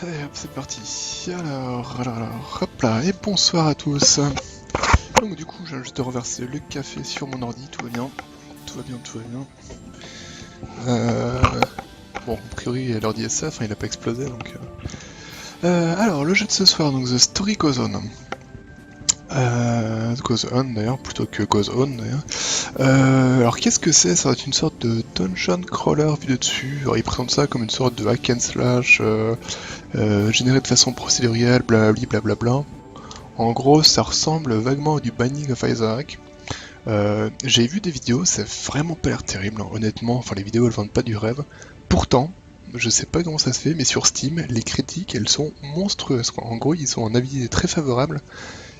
Allez hop, c'est parti. Alors, hop là, et bonsoir à tous. Donc du coup, je viens juste de renverser le café sur mon ordi, tout va bien. Tout va bien, tout va bien. Bon, a priori, l'ordi est safe, hein, il a pas explosé, donc... alors, le jeu de ce soir, donc The Story Goes On. Goes On, d'ailleurs, plutôt que Goes On, d'ailleurs. Alors, qu'est-ce que c'est? Ça va être une sorte de dungeon crawler vu de dessus. Alors, il présente ça comme une sorte de hack and slash... généré de façon procédurielle, blablabli, blablabla. En gros, ça ressemble vaguement à du Binding of Isaac. J'ai vu des vidéos, ça a vraiment pas l'air terrible, hein, honnêtement. Enfin, les vidéos elles vendent pas du rêve. Pourtant, je sais pas comment ça se fait, mais sur Steam, les critiques elles sont monstrueuses, quoi. En gros, ils ont un avis très favorable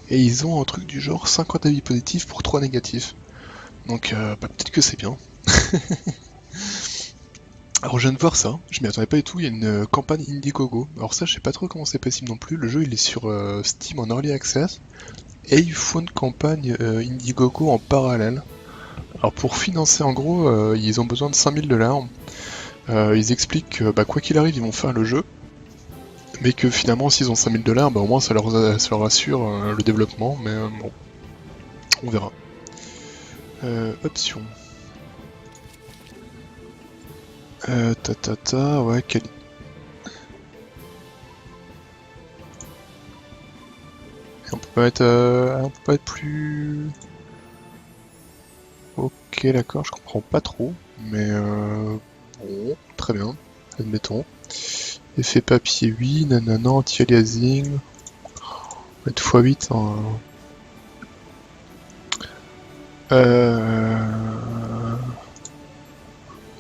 et ils ont un truc du genre 50 avis positifs pour 3 négatifs. Donc, peut-être que c'est bien. Alors je viens de voir ça, je m'y attendais pas du tout, il y a une campagne Indiegogo. Alors ça je sais pas trop comment c'est possible non plus, le jeu il est sur Steam en Early Access, et ils font une campagne Indiegogo en parallèle. Alors pour financer en gros, ils ont besoin de 5000 $. Ils expliquent que quoi qu'il arrive ils vont faire le jeu, mais que finalement s'ils ont 5000 $, au moins ça leur assure le développement, mais bon, on verra. Options. Ouais, on peut pas être plus... Ok, d'accord, je comprends pas trop, mais bon, très bien, admettons. Effet papier, oui, nanana, anti-aliasing, on va être x8, hein.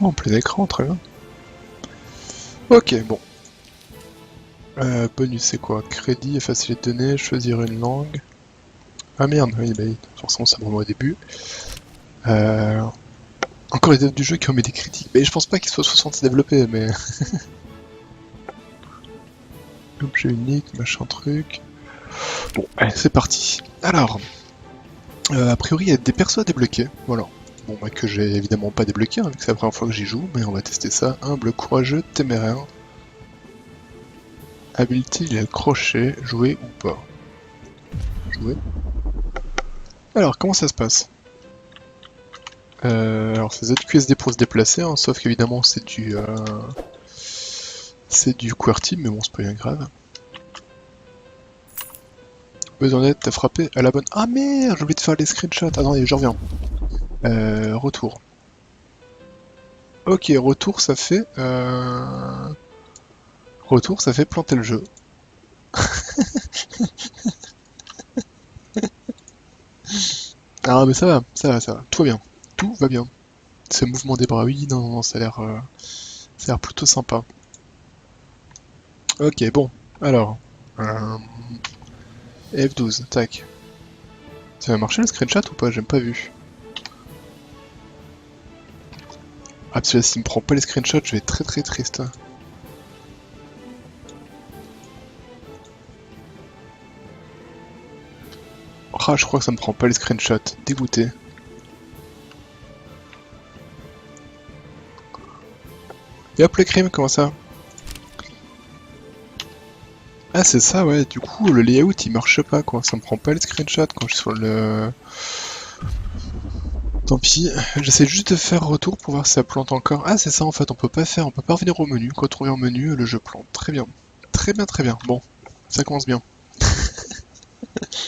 En plein écran, très bien. Ok, bon. Bonus, c'est quoi? Crédit, effacer les données, choisir une langue. Ah merde, oui, bah, forcément ça me remet au début. Encore les devs du jeu qui ont mis des critiques. Mais je pense pas qu'ils soient 60 développés, mais... Objet unique, machin truc... Bon, allez, c'est parti. Alors, a priori, il y a des persos à débloquer, voilà. Bon, que j'ai évidemment pas débloqué, hein, vu que c'est la première fois que j'y joue, mais on va tester ça. Humble, courageux, téméraire. Habileté, il a le crochet, jouer ou pas. Jouer. Alors, comment ça se passe? Alors, c'est ZQSD pour se déplacer, hein, sauf qu'évidemment, c'est du... c'est du QWERTY, mais bon, c'est pas bien grave. Besoin d'aide, t'as frappé à la bonne... Ah merde, j'ai oublié de faire les screenshots. Attendez, je reviens. Retour. Ok, retour, ça fait... Retour, ça fait planter le jeu. Ah mais ça va, ça va, ça va. Tout va bien. Tout va bien. Ce mouvement des bras, oui, non, non, ça a l'air plutôt sympa. Ok, bon. Alors... F12, tac. Ça va marcher le screenshot ou pas? J'ai pas vu. Ah, parce que là, s'il me prend pas les screenshots, je vais être très très triste. Ah, je crois que ça me prend pas les screenshots. Dégoûté. Et hop, le crime, comment ça? Ah, c'est ça, ouais. Du coup, le layout, il marche pas, quoi. Ça me prend pas les screenshots quand je suis sur le... Tant pis. J'essaie juste de faire retour pour voir si ça plante encore. Ah, c'est ça, en fait. On peut pas revenir au menu. Quand on revient au menu, le jeu plante. Très bien. Très bien, très bien. Bon. Ça commence bien.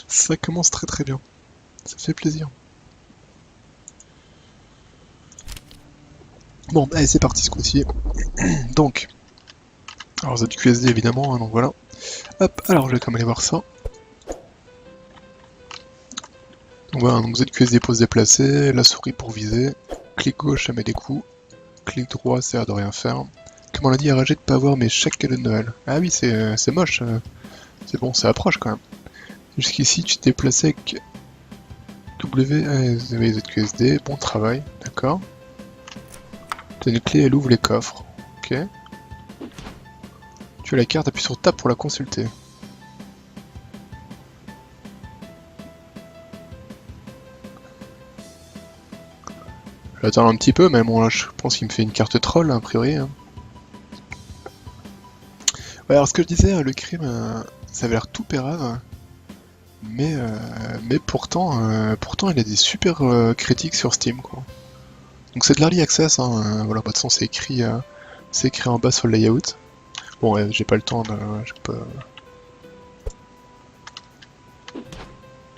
Ça commence très très bien. Ça fait plaisir. Bon, allez, c'est parti ce coup-ci. Donc, alors ZQSD évidemment, hein, donc voilà. Hop, alors je vais quand même aller voir ça. Donc voilà, donc ZQSD pour se déplacer, la souris pour viser, clic gauche ça met des coups, clic droit ça a l'air de rien faire. Comme on l'a dit, enragé de pas avoir mes chèques cadeaux de Noël. Ah oui, c'est moche, c'est bon, ça approche quand même. Jusqu'ici, tu t'es déplacé avec ZQSD, bon travail, d'accord. T'as une clé, elle ouvre les coffres, ok. Tu as la carte, appuie sur Tab pour la consulter. J'attends un petit peu, mais bon là je pense qu'il me fait une carte troll a priori. Hein. Ouais, alors ce que je disais, le crime, ça avait l'air tout pérave, mais pourtant il a des super critiques sur Steam, quoi. Donc c'est de l'early access, hein, voilà, bah, de toute façon c'est écrit en bas sur le layout. Bon, ouais, j'ai pas le temps de... j'ai pas...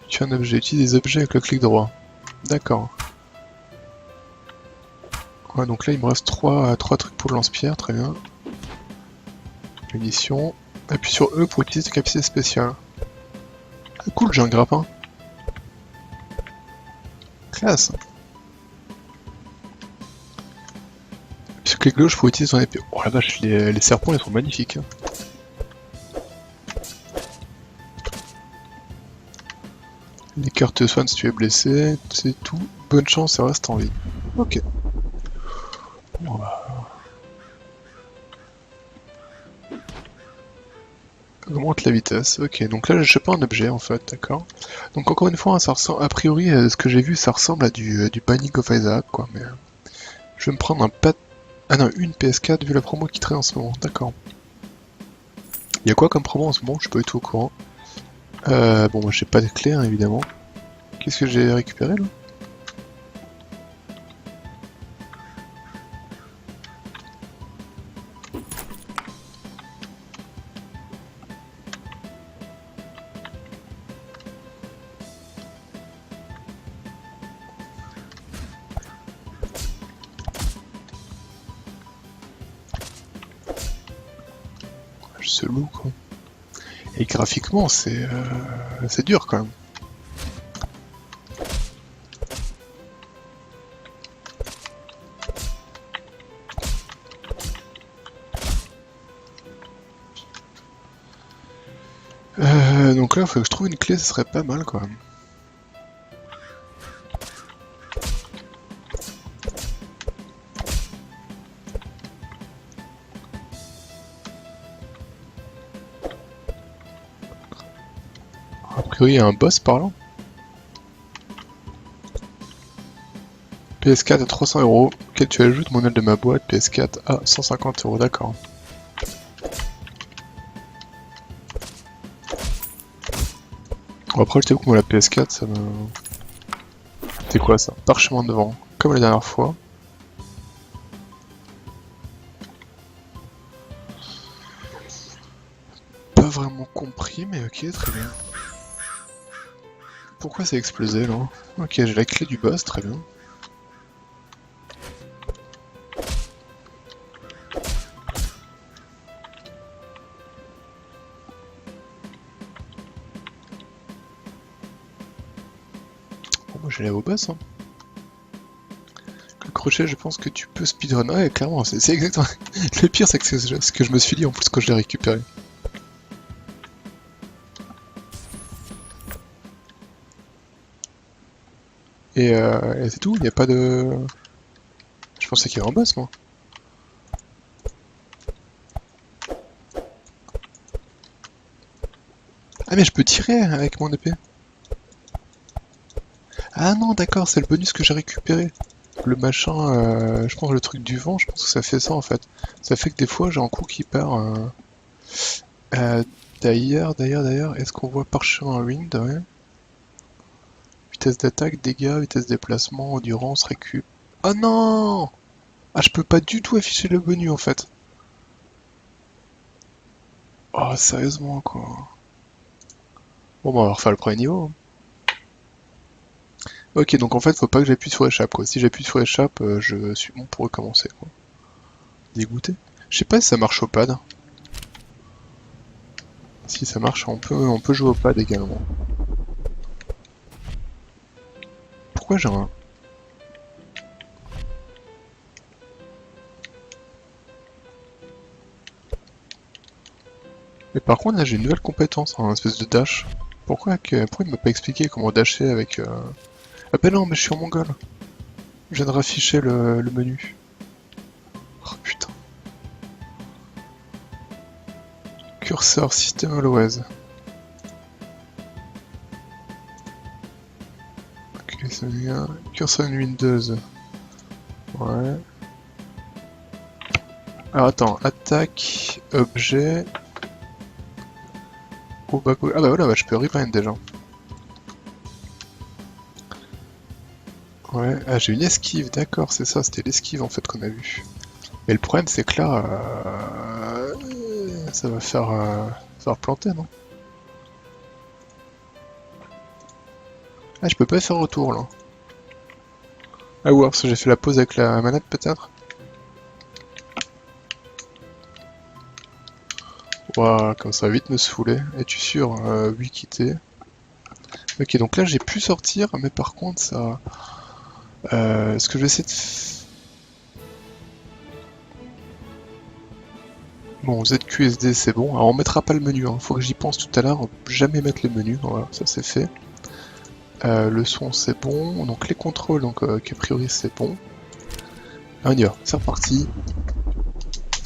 Tu as un objet, utilise des objets avec le clic droit. D'accord. Ouais, donc là il me reste 3 trucs pour le lance-pierre, très bien. Munitions. Appuie sur E pour utiliser tes capacités spéciales. Ah, cool, j'ai un grappin. Classe. Appuie sur clic gauche pour utiliser ton épée. Oh la vache, les serpents ils sont magnifiques. Hein. Les cœurs te soignent si tu es blessé, c'est tout. Bonne chance et reste en vie. Ok. Bon, bah, augmente la vitesse. Ok, donc là j'ai pas un objet en fait, d'accord. Donc encore une fois, hein, ça ressemble, a priori, ce que j'ai vu, ça ressemble à du Binding of Isaac, quoi. Mais je vais me prendre un pat... Ah non, une PS4 vu la promo qui traîne en ce moment, d'accord. Il y a quoi comme promo en ce moment? Je suis pas du tout au courant. Bon, moi j'ai pas de clé, hein, évidemment. Qu'est-ce que j'ai récupéré là? Ce loup, quoi. Et graphiquement, c'est dur quand même. Donc là, il faut que je trouve une clé, ce serait pas mal quand même. A priori, il y a un boss par là. PS4 à 300€, auquel tu ajoutes mon aile de ma boîte, PS4 à 150€, d'accord. Bon, après, je t'avoue que moi, la PS4, ça me... C'est quoi ça? Parchemin devant, comme la dernière fois. Pas vraiment compris, mais ok, très bien. Pourquoi ça a explosé là? Ok, j'ai la clé du boss, très bien. Bon, moi j'ai la au boss, hein. Le crochet, je pense que tu peux speedrun. Ouais, clairement, c'est exactement. Le pire, c'est que c'est ce que je me suis dit en plus quand je l'ai récupéré. Et c'est tout, il n'y a pas de... Je pensais qu'il y avait un boss, moi. Ah mais je peux tirer avec mon épée. Ah non, d'accord, c'est le bonus que j'ai récupéré. Le machin, je pense le truc du vent, je pense que ça fait ça en fait. Ça fait que des fois j'ai un coup qui part. D'ailleurs, est-ce qu'on voit parchemin wind, ouais. Vitesse d'attaque, dégâts, vitesse déplacement, endurance, récup. Oh non! Ah, je peux pas du tout afficher le bonus en fait. Oh, sérieusement quoi. Bon, bah, on va refaire le premier niveau. Ok, donc en fait, faut pas que j'appuie sur échappe quoi. Si j'appuie sur échappe, je suis bon pour recommencer quoi. Dégoûté. Je sais pas si ça marche au pad. Si ça marche, on peut jouer au pad également. Pourquoi j'ai un... Mais par contre là j'ai une nouvelle compétence, un espèce de dash. Pourquoi il m'a pas expliqué comment dasher avec... Ah bah non mais je suis en mongol. Je viens de rafficher le menu. Oh putain. Curseur système always. Ok, c'est bien. Curseur Windows. Ouais. Alors attends, attaque, objet, Oh bah ah bah voilà, bah, je peux rebind déjà. Ouais, ah j'ai une esquive, d'accord, c'est ça, c'était l'esquive en fait qu'on a vu. Mais le problème c'est que là, ça va planter, non? Ah, je peux pas faire retour là. Ah ou alors parce que j'ai fait la pause avec la manette peut-être? Ouah, comme ça va vite me saouler. Es-tu sûr? Oui, quitter. Ok, donc là j'ai pu sortir, mais par contre ça... ce que je vais essayer de... Bon, ZQSD c'est bon. Alors on mettra pas le menu, hein. Faut que j'y pense tout à l'heure. Jamais mettre le menu, voilà, ça c'est fait. Le son c'est bon, donc les contrôles, donc a priori c'est bon. On y va, c'est reparti.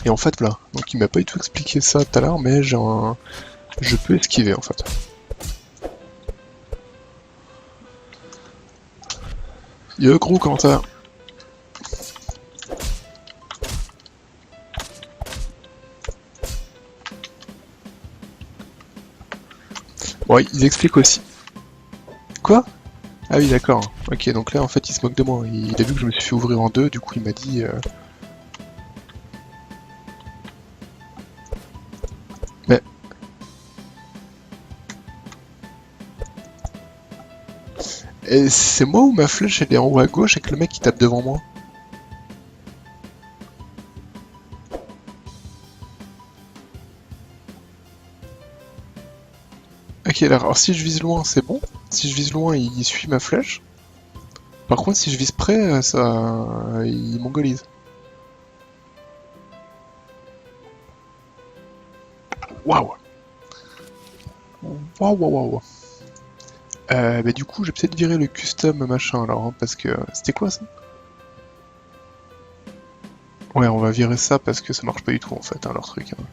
Et en fait voilà, donc il m'a pas du tout expliqué ça tout à l'heure, mais je peux esquiver en fait. Yo gros Quentin. Bon, ils expliquent aussi. Quoi? Ah oui d'accord. Ok, donc là en fait il se moque de moi. Il a vu que je me suis fait ouvrir en deux, du coup il m'a dit... Mais... Et c'est moi ou ma flèche elle est en haut à gauche et que le mec il tape devant moi? Ok, alors si je vise loin, c'est bon. Si je vise loin, il suit ma flèche. Par contre, si je vise près, il mongolise. Waouh! Waouh, waouh, waouh! Bah du coup, je vais peut-être virer le custom machin alors, hein, parce que... C'était quoi ça? Ouais, on va virer ça parce que ça marche pas du tout en fait, hein, leur truc. Hein.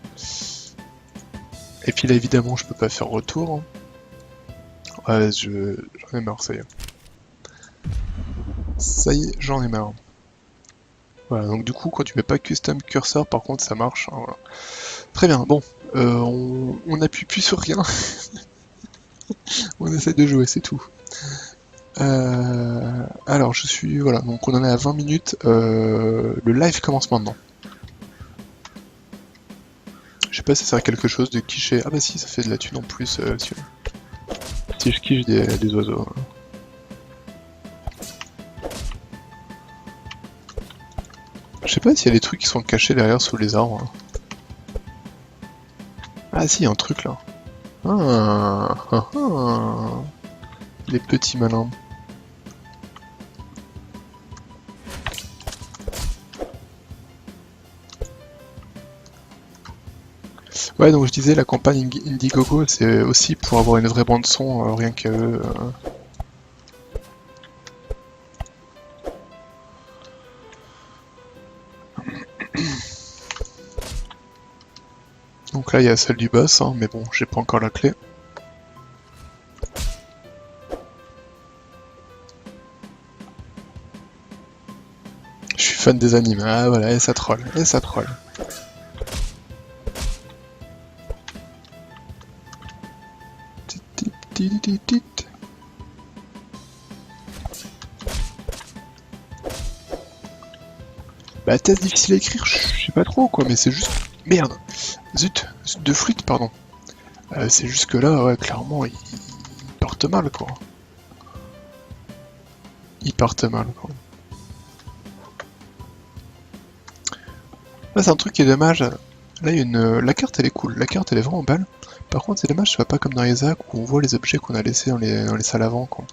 Et puis là, évidemment, je peux pas faire retour. Hein. Ouais, j'en ai marre, ça y est. Ça y est, j'en ai marre. Voilà, donc du coup, quand tu mets pas custom cursor, par contre, ça marche. Hein, voilà. Très bien, bon. On appuie plus sur rien. On essaie de jouer, c'est tout. Alors, je suis... Voilà, donc on en est à 20 minutes. Le live commence maintenant. Je sais pas si ça sert à quelque chose de quicher. Ah bah si, ça fait de la thune en plus. Si je quiche des oiseaux. Je sais pas s'il y a des trucs qui sont cachés derrière sous les arbres. Ah si, il y a un truc là. Ah, ah, ah. Les petits malins. Ouais, donc je disais, la campagne Indiegogo, c'est aussi pour avoir une vraie bande son, rien que... Donc là, il y a celle du boss, hein, mais bon, j'ai pas encore la clé. Je suis fan des animes. Ah voilà, et ça troll, et ça troll. Bah, test difficile à écrire, je sais pas trop quoi, mais c'est juste... Merde! Zut! De flûte, pardon. C'est juste que là, ouais, clairement, ils partent mal, quoi. Ils partent mal, quoi. Là, c'est un truc qui est dommage. Là, il y a une... La carte, elle est cool. La carte, elle est vraiment belle. Par contre, c'est dommage, ça va pas comme dans Isaac où on voit les objets qu'on a laissés dans les salles avant, quoi.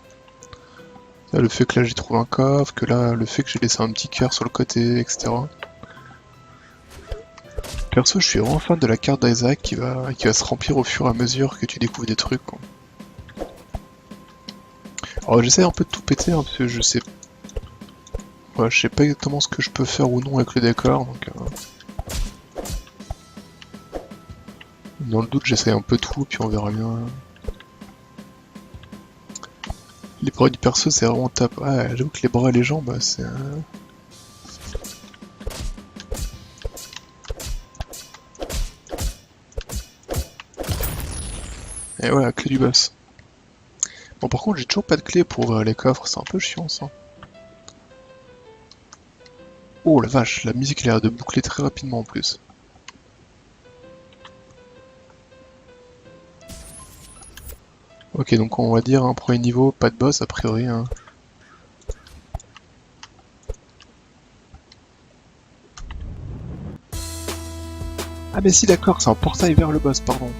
Là, le fait que là, j'ai trouvé un coffre, que là, le fait que j'ai laissé un petit cœur sur le côté, etc. Perso, je suis vraiment fan de la carte d'Isaac qui va se remplir au fur et à mesure que tu découvres des trucs, quoi. Alors, j'essaie un peu de tout péter, hein, parce que je sais... Ouais, je sais pas exactement ce que je peux faire ou non avec le décor, donc... Dans le doute, j'essaie un peu tout, puis on verra bien. Les bras du perso, c'est vraiment top. Ah, j'avoue que les bras et les jambes, c'est... Et ouais, la clé du boss. Bon, par contre, j'ai toujours pas de clé pour ouvrir les coffres, c'est un peu chiant ça. Oh la vache, la musique a l'air de boucler très rapidement en plus. Ok, donc on va dire un premier niveau, pas de boss a priori. Hein. Ah mais si d'accord, c'est un portail vers le boss, pardon.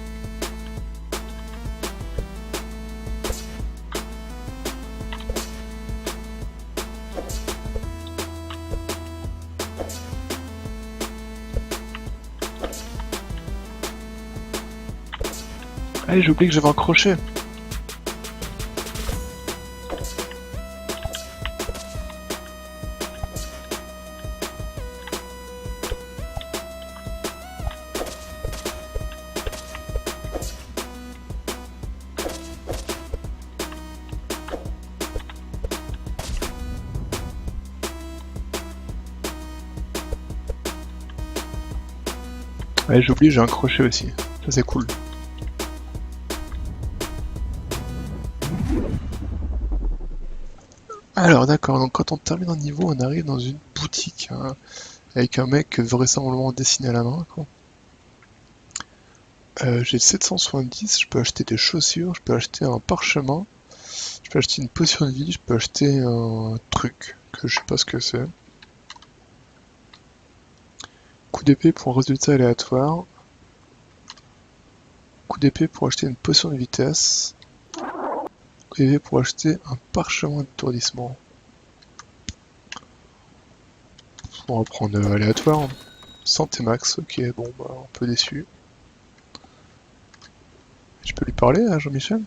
Ah j'ai oublié que j'avais un crochet. Ouais, j'ai oublié, j'ai un crochet aussi. Ça c'est cool. Alors d'accord, donc quand on termine un niveau, on arrive dans une boutique hein, avec un mec vraisemblablement dessiné à la main. Quoi. J'ai 770, je peux acheter des chaussures, je peux acheter un parchemin, je peux acheter une potion de vie, je peux acheter un truc que je sais pas ce que c'est. Coup d'épée pour un résultat aléatoire. Coup d'épée pour acheter une potion de vitesse. Coup d'épée pour acheter un parchemin d'étourdissement. On va prendre aléatoire. Santé max, ok, bon bah un peu déçu. Je peux lui parler à Jean-Michel?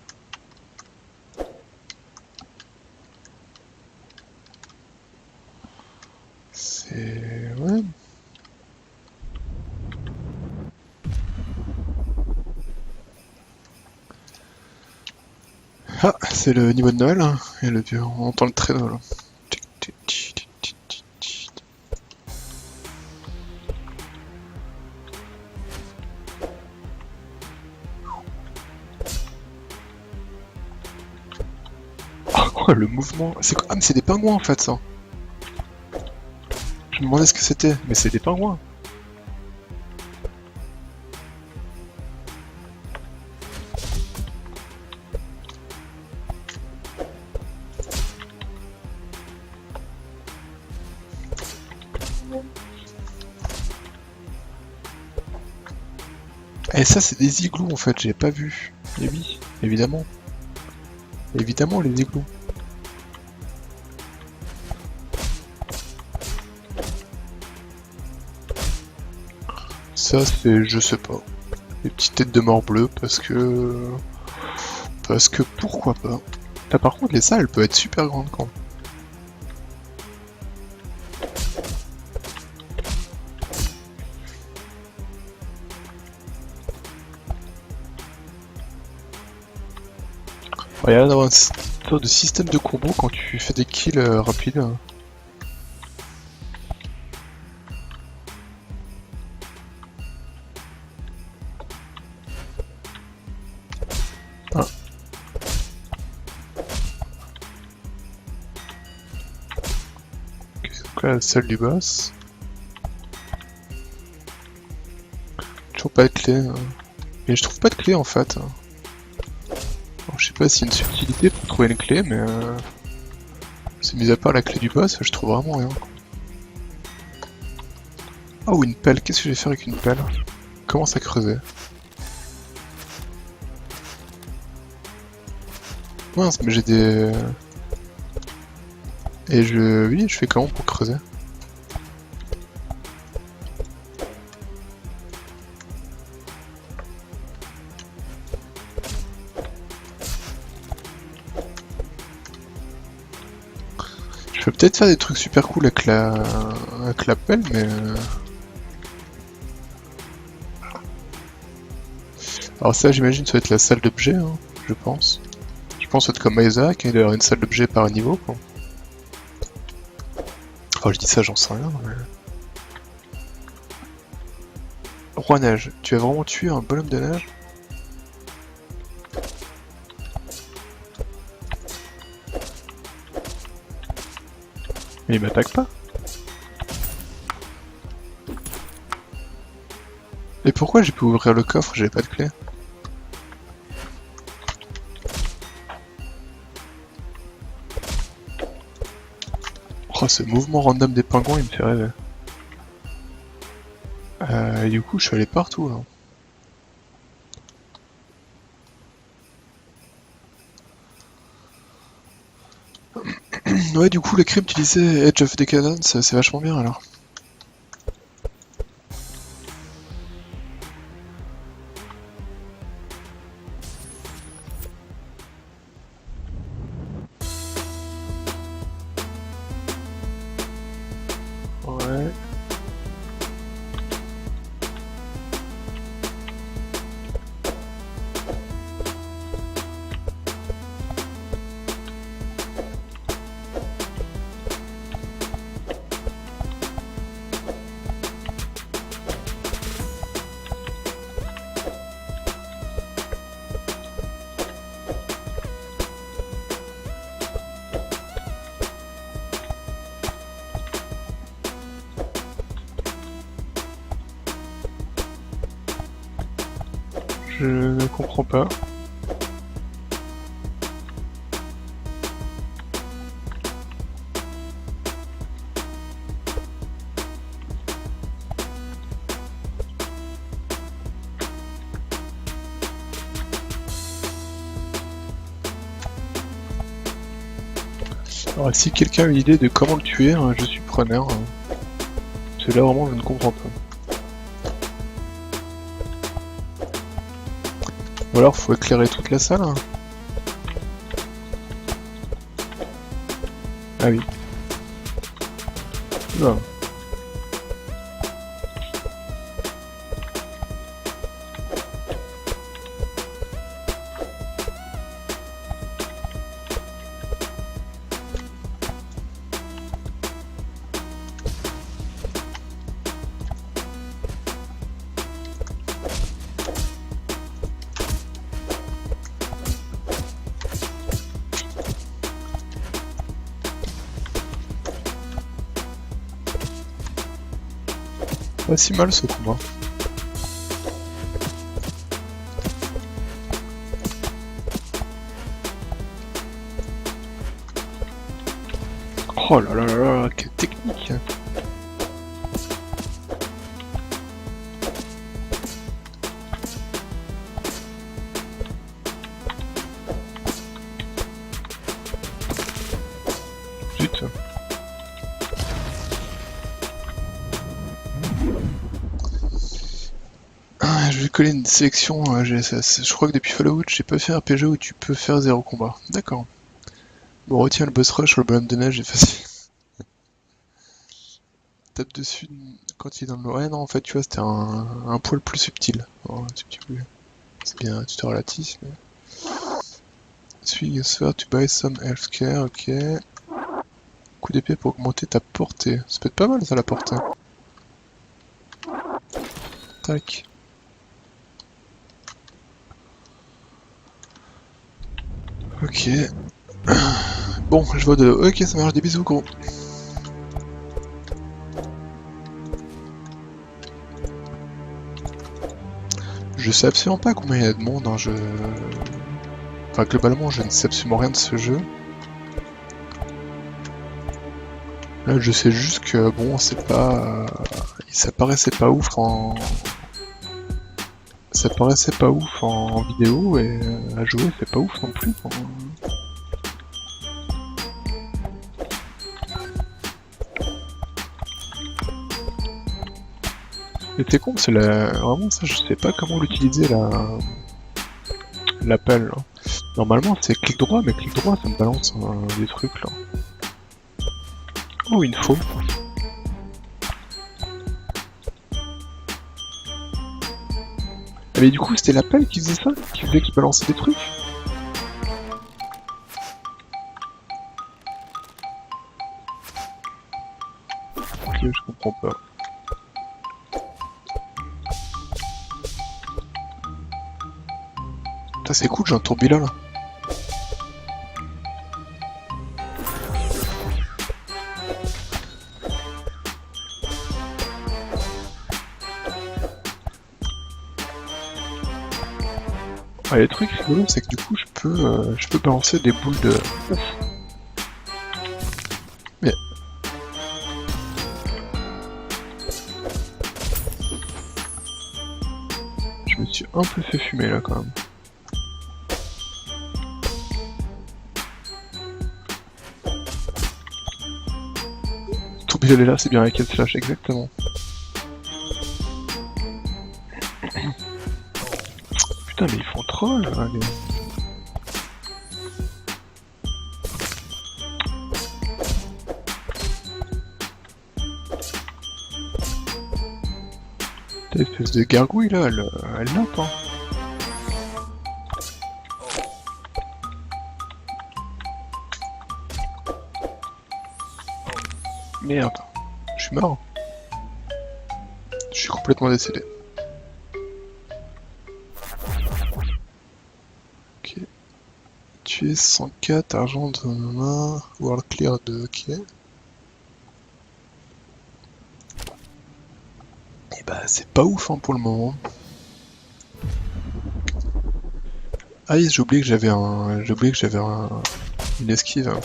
C'est... ouais. Ah, c'est le niveau de Noël, hein, et on entend le traîneau là. Oh, le mouvement, c'est quoi? Ah mais c'est des pingouins en fait ça. Je me demandais ce que c'était, mais c'est des pingouins. Et ça c'est des igloos en fait, j'ai pas vu. Et oui, évidemment. Évidemment les igloos. Ça c'est, je sais pas, des petites têtes de mort bleues parce que... Parce que pourquoi pas. Là par contre les salles elles peuvent être super grandes quand même. Il y a l'air d'avoir une sorte de système de combo quand tu fais des kills rapides. Ah. Ok, donc là, la salle du boss. Toujours pas de clé. Hein. Et je trouve pas de clé en fait. Alors, je sais pas s'il y a une subtilité pour trouver une clé, mais c'est mis à part la clé du boss, je trouve vraiment rien. Ah ou une pelle, qu'est-ce que je vais faire avec une pelle? Commence à creuser. Mince, mais j'ai des... Et je... oui, je fais comment pour creuser? Je peux peut-être faire des trucs super cool avec la pelle, mais... Alors ça, j'imagine, ça va être la salle d'objets, hein, je pense. Je pense que ça va être comme Isaac, il doit y avoir une salle d'objets par niveau, quoi. Enfin, je dis ça, j'en sais rien, mais... Roi neige, tu as vraiment tué un bonhomme de neige? Mais il m'attaque pas. Et pourquoi j'ai pu ouvrir le coffre, j'avais pas de clé? Oh, ce mouvement random des pingouins, il me fait rêver. Et du coup, je suis allé partout, là. Ouais, du coup, le crime, tu disais Edge of Decadence, c'est vachement bien, alors. Ouais. Je ne comprends pas. Alors, si quelqu'un a une idée de comment le tuer, hein, je suis preneur. Parce que là, vraiment, je ne comprends pas. Ou alors, faut éclairer toute la salle. Hein. Ah oui. Oula. Pas si mal ce combat. Oh là là là là, quelle technique! Zut! Je vais coller une sélection. Je crois que depuis Fallout, j'ai pas fait un RPG où tu peux faire 0 combat. D'accord. Bon, retiens le boss rush sur le bonhomme de neige, est facile. Tape dessus quand il est dans le... Ouais, non, en fait, tu vois, c'était un poil plus subtil. Oh, c'est bien, tu te relatives, mais... Suis user to buy some healthcare, ok. Coup d'épée pour augmenter ta portée. Ça peut être pas mal, ça, la portée. Tac. Ok. Bon, je vois de... Ok, ça marche, des bisous, gros. Je sais absolument pas combien il y a de monde, hein, Enfin, globalement, je ne sais absolument rien de ce jeu. Là, je sais juste que, bon, c'est pas... Ça paraissait pas ouf en... Ça paraissait pas ouf en vidéo, et à jouer, c'est pas ouf non plus. Et t'es con, c'est la... Vraiment, ça, je sais pas comment l'utiliser, l'appel. Normalement, c'est clic droit, mais clic droit, ça me balance des trucs, là. Oh, une faux. Mais du coup, c'était l'appel qui faisait ça? Qui faisait qu'il balançait des trucs? Ok, je comprends pas. Putain, c'est cool, j'ai un tourbillon là. Ah, le truc rigolo, c'est que du coup, je peux balancer des boules de... Ouf. Mais... Je me suis un peu fait fumer là quand même. Tourbillon est là, c'est bien avec slash, exactement. Putain, mais ils font troll là, les... Cette espèce de gargouille là, elle nappe, hein. Merde, je suis mort. Je suis complètement décédé. Ok. Tuer 104, argent de main, world clear de ok. Et bah c'est pas ouf hein, pour le moment. Ah oui, j'ai oublié que j'avais une esquive.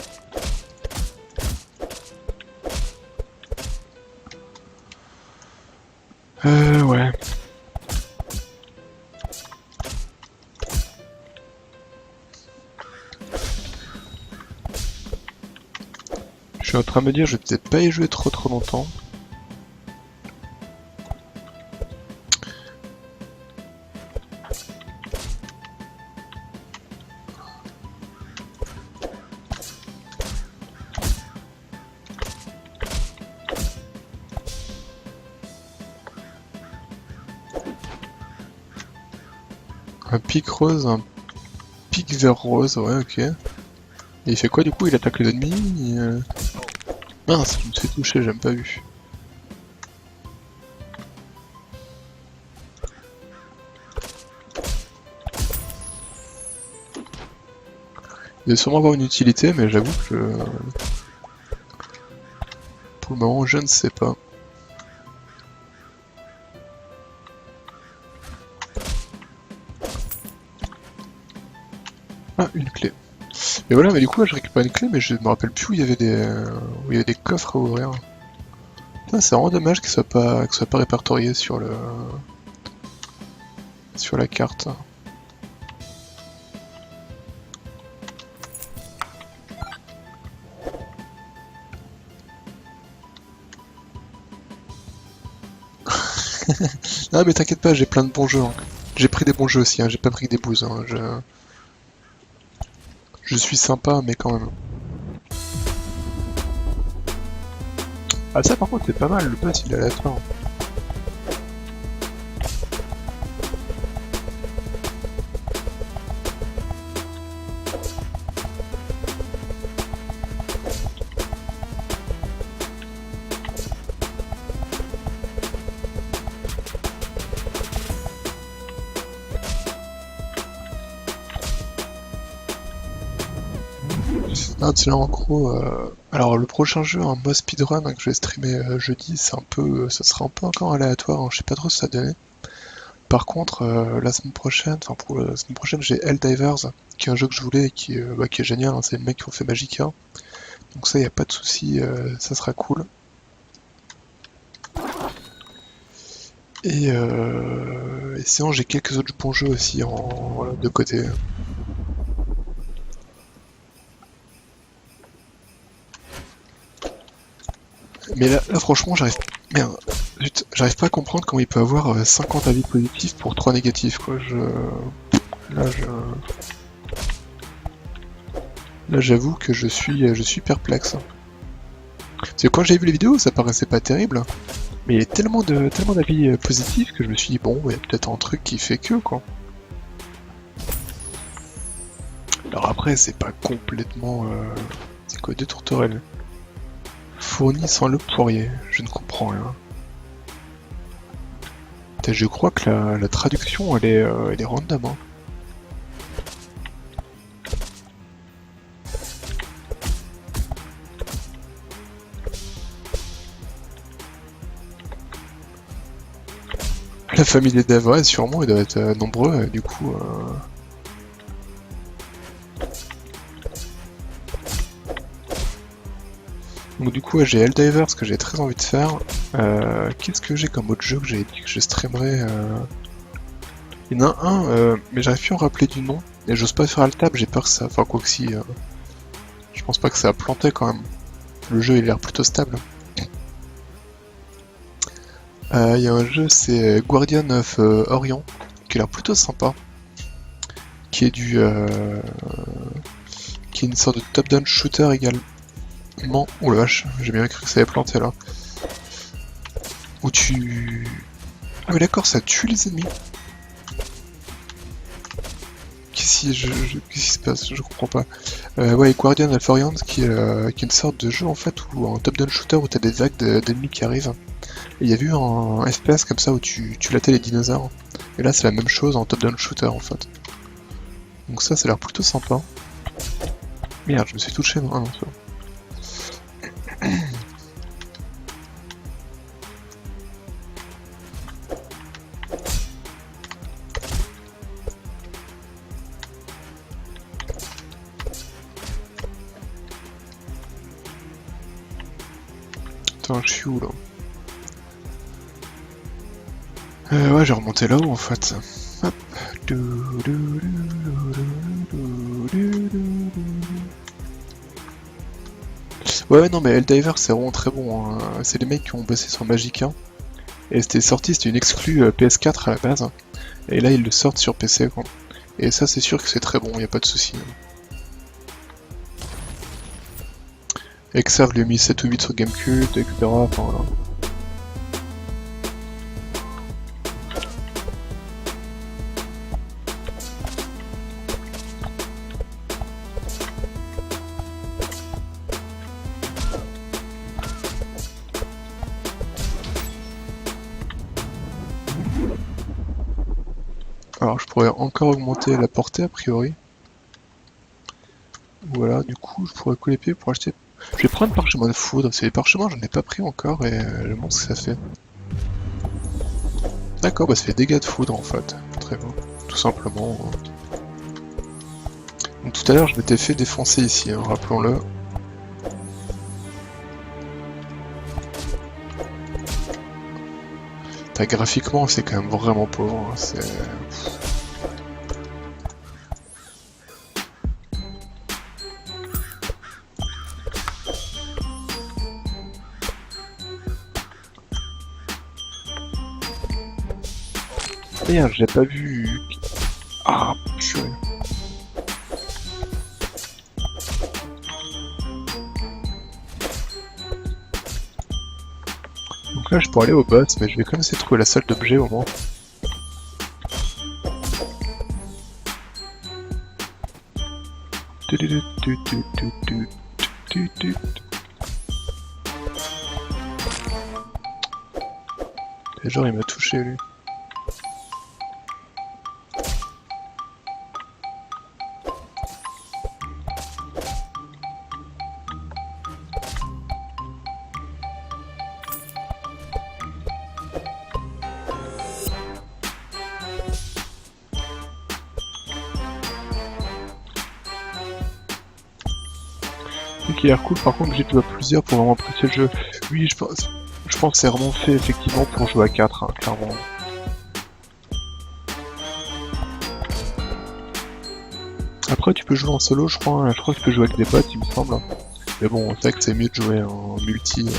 Ouais. Je suis en train de me dire, je vais peut-être pas y jouer trop longtemps. Un pic rose, un pic vert rose, ouais, ok. Et il fait quoi du coup? Il attaque les ennemis Mince, je me suis touché, j'ai même pas vu. Il doit sûrement avoir une utilité, mais j'avoue que... Pour le moment, je ne sais pas. Ah, une clé. Mais voilà, mais du coup, là, je récupère une clé, mais je me rappelle plus où il y avait des coffres à ouvrir. C'est vraiment dommage que ce soit pas répertorié sur la carte. Non mais t'inquiète pas, j'ai plein de bons jeux. Hein. J'ai pris des bons jeux aussi, hein. J'ai pas pris que des bouses. Hein. Je suis sympa, mais quand même. Ah ça par contre c'est pas mal, le pass il est aléatoire. Ah, c'est là en gros. Alors le prochain jeu, un mode speedrun hein, que je vais streamer jeudi, ça sera un peu encore aléatoire. Hein, je sais pas trop ce que ça donne. Par contre, la semaine prochaine, enfin pour la semaine prochaine, j'ai Helldivers, qui est un jeu que je voulais et qui est génial. Hein, c'est le mec qui ont fait Magica. Donc ça, y a pas de souci, ça sera cool. Et sinon, j'ai quelques autres bons jeux aussi voilà, de côté. Mais là franchement, merde, j'arrive pas à comprendre comment il peut avoir 50 avis positifs pour 3 négatifs, quoi. Là, j'avoue que je suis perplexe. Parce que quand j'ai vu les vidéos, ça paraissait pas terrible. Mais il y a tellement d'avis positifs que je me suis dit, bon, il y a peut-être un truc qui fait que, quoi. Alors après, c'est pas complètement... C'est quoi, deux tourterelles? Fourni sans le poirier, je ne comprends rien. Je crois que la traduction, elle est random, hein. La famille des Davray, sûrement, ils doivent être nombreux, du coup... Donc du coup, ouais, j'ai Helldivers que j'ai très envie de faire. Qu'est-ce que j'ai comme autre jeu que j'ai dit que je streamerais Il y en a un, mais j'arrive plus à me rappeler du nom. Et j'ose pas faire le tab, j'ai peur que ça... Enfin, quoi que si... je pense pas que ça a planté quand même. Le jeu, il a l'air plutôt stable. Il y a un jeu, c'est Guardian of Orion, qui a l'air plutôt sympa. Qui est du... qui est une sorte de top-down shooter également. Oh la vache, j'ai bien cru que ça avait planté là. Où tu... Ah mais d'accord, ça tue les ennemis. Qu'est-ce qui se passe? Je comprends pas. Ouais, Guardian of Orion, qui est une sorte de jeu en fait, où un top-down shooter où t'as des vagues d'ennemis qui arrivent. Et il y a eu un FPS comme ça où tu latais les dinosaures. Et là c'est la même chose en top-down shooter en fait. Donc ça a l'air plutôt sympa. Merde, je me suis touché, non? Ah non, c'est bon. Attends, je suis où là? Ouais, j'ai remonté là-haut en fait. Hop. Ouais, non, mais Helldivers c'est vraiment très bon. Hein. C'est les mecs qui ont bossé sur Magicka. Et c'était sorti, c'était une exclue PS4 à la base. Et là, ils le sortent sur PC, quoi. Et ça, c'est sûr que c'est très bon, y a pas de souci. Exerve lui a mis 7 ou 8 sur Gamecube, etc. Enfin, voilà. Alors, je pourrais encore augmenter la portée, a priori. Voilà, du coup, je pourrais couler pied pour acheter... Je vais prendre parchemin de foudre, c'est les parchemins, j'en ai pas pris encore, et je montre ce que ça fait. D'accord, bah ça fait dégâts de foudre en fait. Très bien, tout simplement. Donc tout à l'heure, je m'étais fait défoncer ici, hein, rappelons-le. Graphiquement, c'est quand même vraiment pauvre. Hein, c'est... Merde, je l'ai pas vu. Ah, purée. Donc là, je pourrais aller au boss, mais je vais quand même essayer de trouver la salle d'objets au moins. Et genre, il m'a touché, lui. Qui a l'air cool, par contre j'ai joué à plusieurs pour vraiment apprécier le jeu. Oui, je pense que c'est vraiment fait effectivement pour jouer à 4, hein, clairement. Après tu peux jouer en solo je crois, hein. Je crois que tu peux jouer avec des potes il me semble. Mais bon, c'est vrai que c'est mieux de jouer en multi.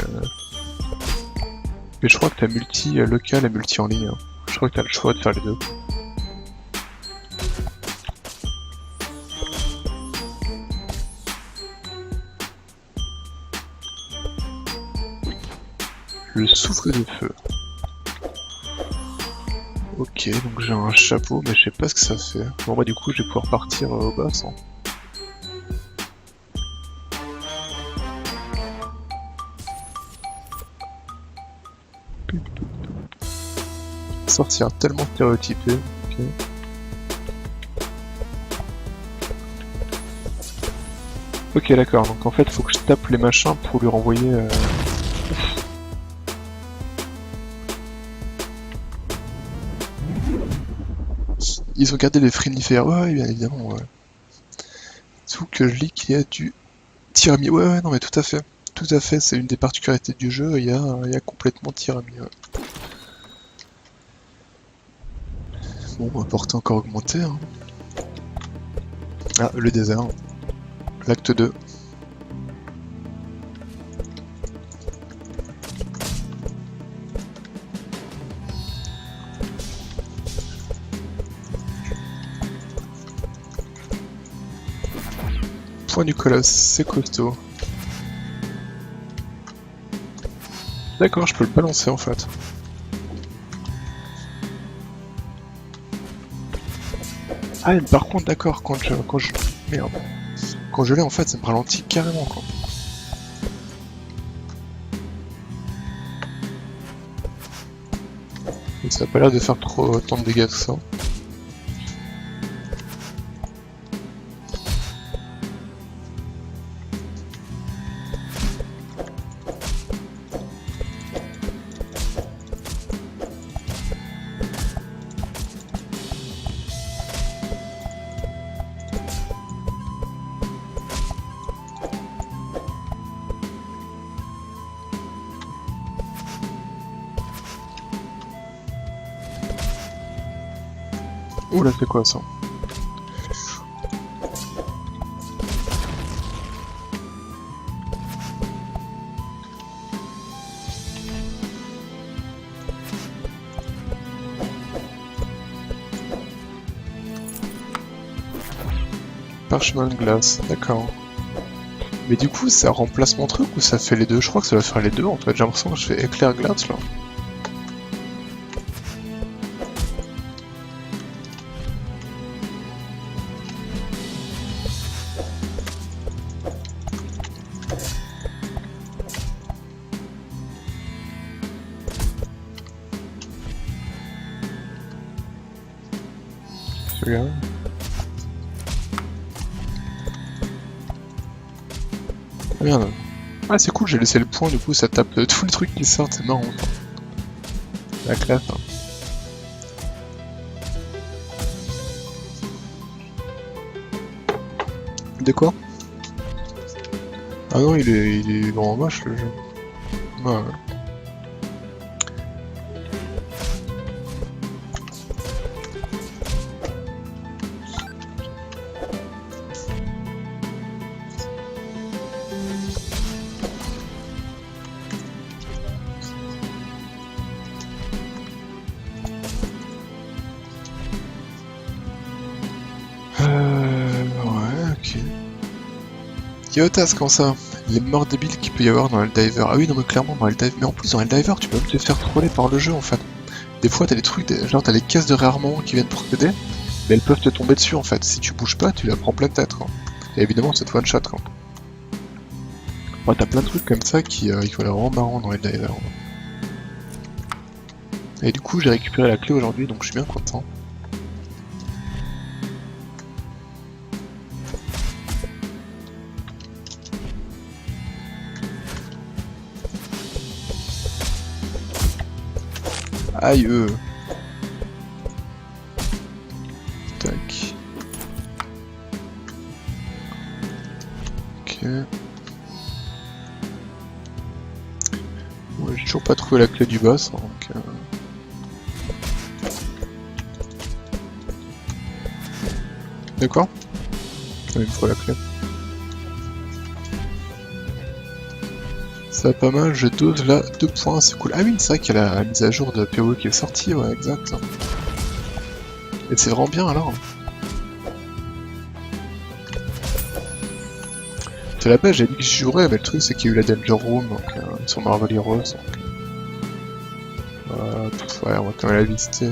Mais je crois que t'as multi local et multi en ligne. Hein. Je crois que t'as le choix de faire les deux. Le souffle de feu. Ok, donc j'ai un chapeau, mais je sais pas ce que ça fait. Bon bah du coup je vais pouvoir partir au boss. Hein. Sortir tellement stéréotypé. Ok. Ok d'accord, donc en fait faut que je tape les machins pour lui renvoyer... Ils ont gardé les frinifères, ouais bien évidemment, ouais. Tout que je lis qu'il y a du tiramisu, ouais non mais tout à fait. tout à fait, c'est une des particularités du jeu, il y a complètement tiramisu. Ouais. Bon, ma portée encore augmentée. Hein. Ah, le désert. L'acte 2. Point du colosse, c'est costaud. D'accord, je peux le balancer en fait. Ah, mais par contre, d'accord, merde. Quand je l'ai en fait, ça me ralentit carrément quoi. Et ça a pas l'air de faire trop tant de dégâts que ça. Oula, c'est quoi ça? Parchemin de glace, d'accord. Mais du coup, ça remplace mon truc ou ça fait les deux? Je crois que ça va faire les deux en fait. J'ai l'impression que je fais éclair glace là. Regarde. Merde. Ah c'est cool, j'ai laissé le point, du coup ça tape tous les trucs qui sortent, c'est marrant. La classe. Hein. De quoi? Ah non, il est vraiment moche le jeu. Ouais. Ouais, ok. Yotas, quand ça? Les morts débiles qu'il peut y avoir dans Helldiver. Ah oui, non mais clairement dans Helldiver. Mais en plus dans Helldiver, tu peux même te faire troller par le jeu en fait. Des fois t'as des trucs, genre t'as des caisses de réarmement qui viennent pour t'aider, mais elles peuvent te tomber dessus en fait. Si tu bouges pas, tu la prends plein de tête quoi. Et évidemment c'est one shot quoi. Ouais, t'as plein de trucs comme ça qui ont l'air vraiment marrant dans Helldiver. Et du coup j'ai récupéré la clé aujourd'hui donc je suis bien content. Aïe Tac. Ok. Ouais, j'ai toujours pas trouvé la clé du boss, hein, donc... D'accord. Il me faut la clé. Ça va pas mal, je dose là 2 points, c'est cool. Ah oui, c'est vrai qu'il y a la mise à jour de PoE qui est sortie, ouais, exact. Et c'est vraiment bien alors. C'est la base, j'ai dit que j'y jouerais, mais le truc c'est qu'il y a eu la Danger Room, donc sur Marvel Heroes. Donc... ouais, on va quand même la visiter.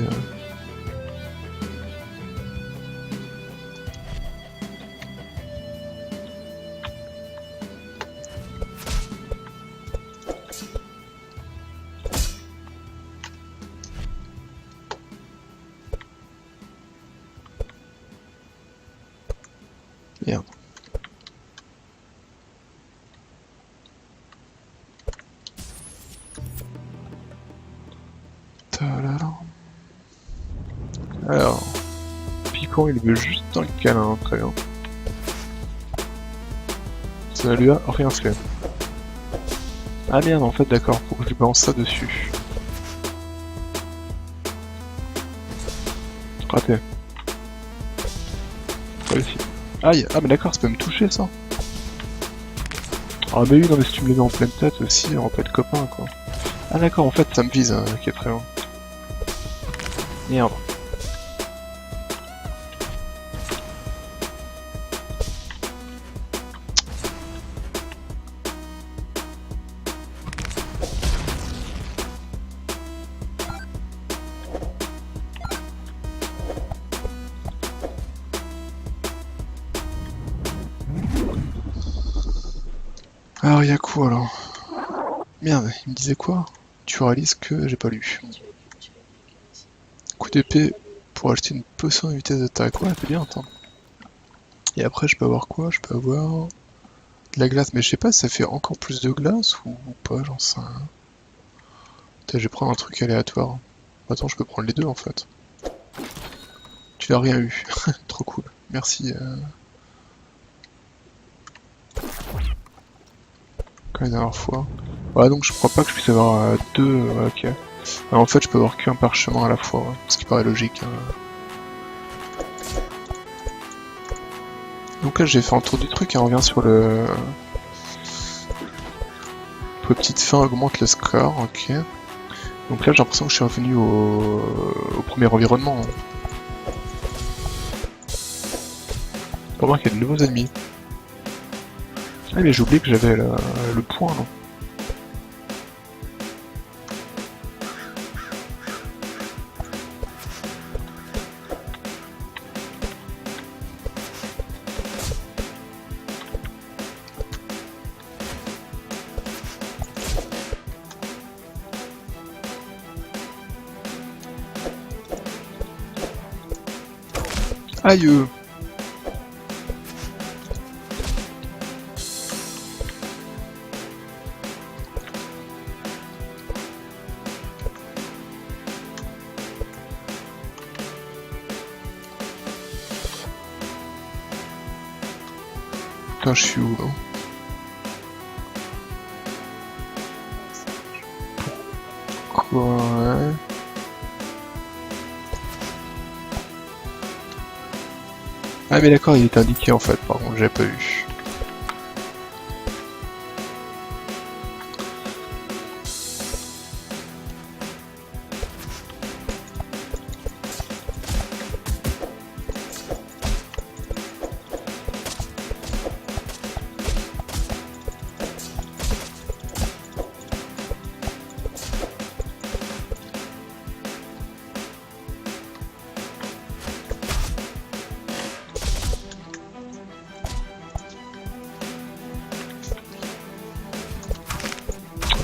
Merde. Alors, Piquant il veut juste dans le câlin, très bien. Ça lui a rien fait. Ah merde, en fait, d'accord, faut que je balance ça dessus. Raté. Réussi. Aïe, ah mais d'accord, ça peut me toucher ça. Ah mais oui, non mais si tu me les mets en pleine tête aussi, on peut être copains quoi. Ah d'accord, en fait ça me vise, ok très bien. Merde. Alors y'a quoi alors? Merde, il me disait quoi? Tu réalises que j'ai pas lu. Coup d'épée pour acheter une potion de vitesse d'attaque. Ouais, c'est bien, attends. Et après, je peux avoir quoi? Je peux avoir de la glace, mais je sais pas si ça fait encore plus de glace ou pas, j'en sais rien. Putain, je vais prendre un truc aléatoire. Attends, je peux prendre les deux en fait. Tu n'as rien eu. Trop cool. Merci. Comme la dernière fois. Ouais, donc je crois pas que je puisse avoir deux. Ok. Alors, en fait, je peux avoir qu'un parchemin à la fois, ouais, ce qui paraît logique. Donc là, j'ai fait un tour du truc et on revient sur le. Petite fin augmente le score, ok. Donc là, j'ai l'impression que je suis revenu au premier environnement. Remarque qu'il y a de nouveaux ennemis. Ah, mais j'ai oublié que j'avais le point, non? Aïe! Putain, je suis où là? Quoi? Ouais. Ah, mais d'accord, il est indiqué en fait, par contre, j'ai pas eu.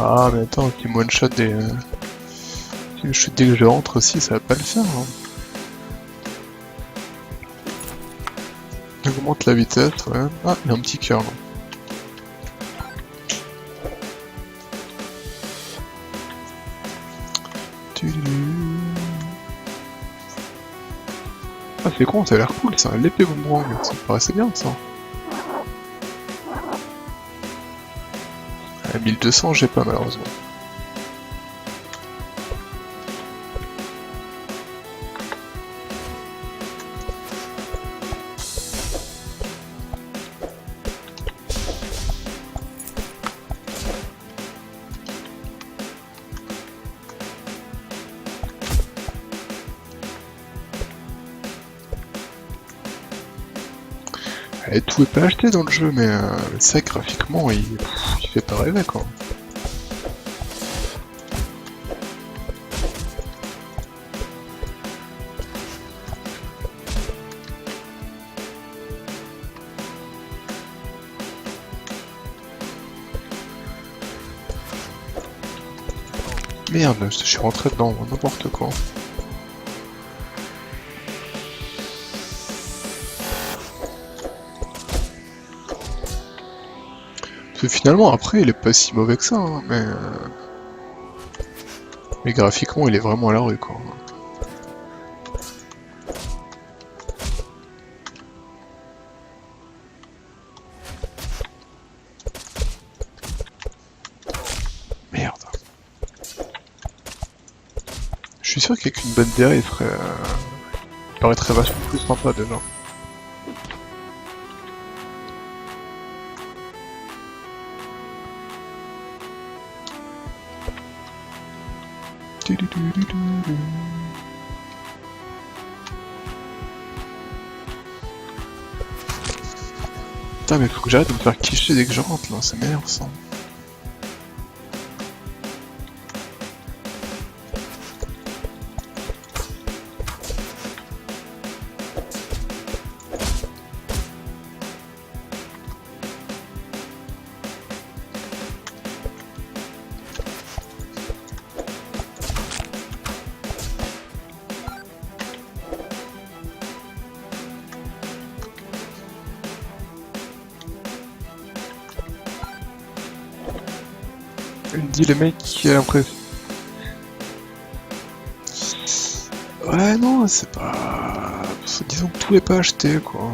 Ah, mais attends, qui me one-shot des. Qui me shoot dès que je rentre aussi, ça va pas le faire. Hein. Augmente la vitesse, ouais. Ah, il y a un petit cœur là. Ah, c'est con, ça a l'air cool ça. L'épée boomerang, ça me paraissait bien ça. À 1200, j'ai pas malheureusement. Et tout est pas acheté dans le jeu, mais c'est vrai que graphiquement, il fait pas rêver quoi. Merde, je suis rentré dedans, n'importe quoi. Parce que finalement, après, il est pas si mauvais que ça, hein, mais graphiquement, il est vraiment à la rue, quoi. Je suis sûr qu'avec une bonne DA, il paraîtrait vachement plus sympa déjà. Putain, mais faut que j'arrête de me faire quicher dès que je rentre là, ça m'énerve ça. Il me dit le mec qui a l'impression. Ouais, non, c'est pas. Disons que tout est pas acheté quoi.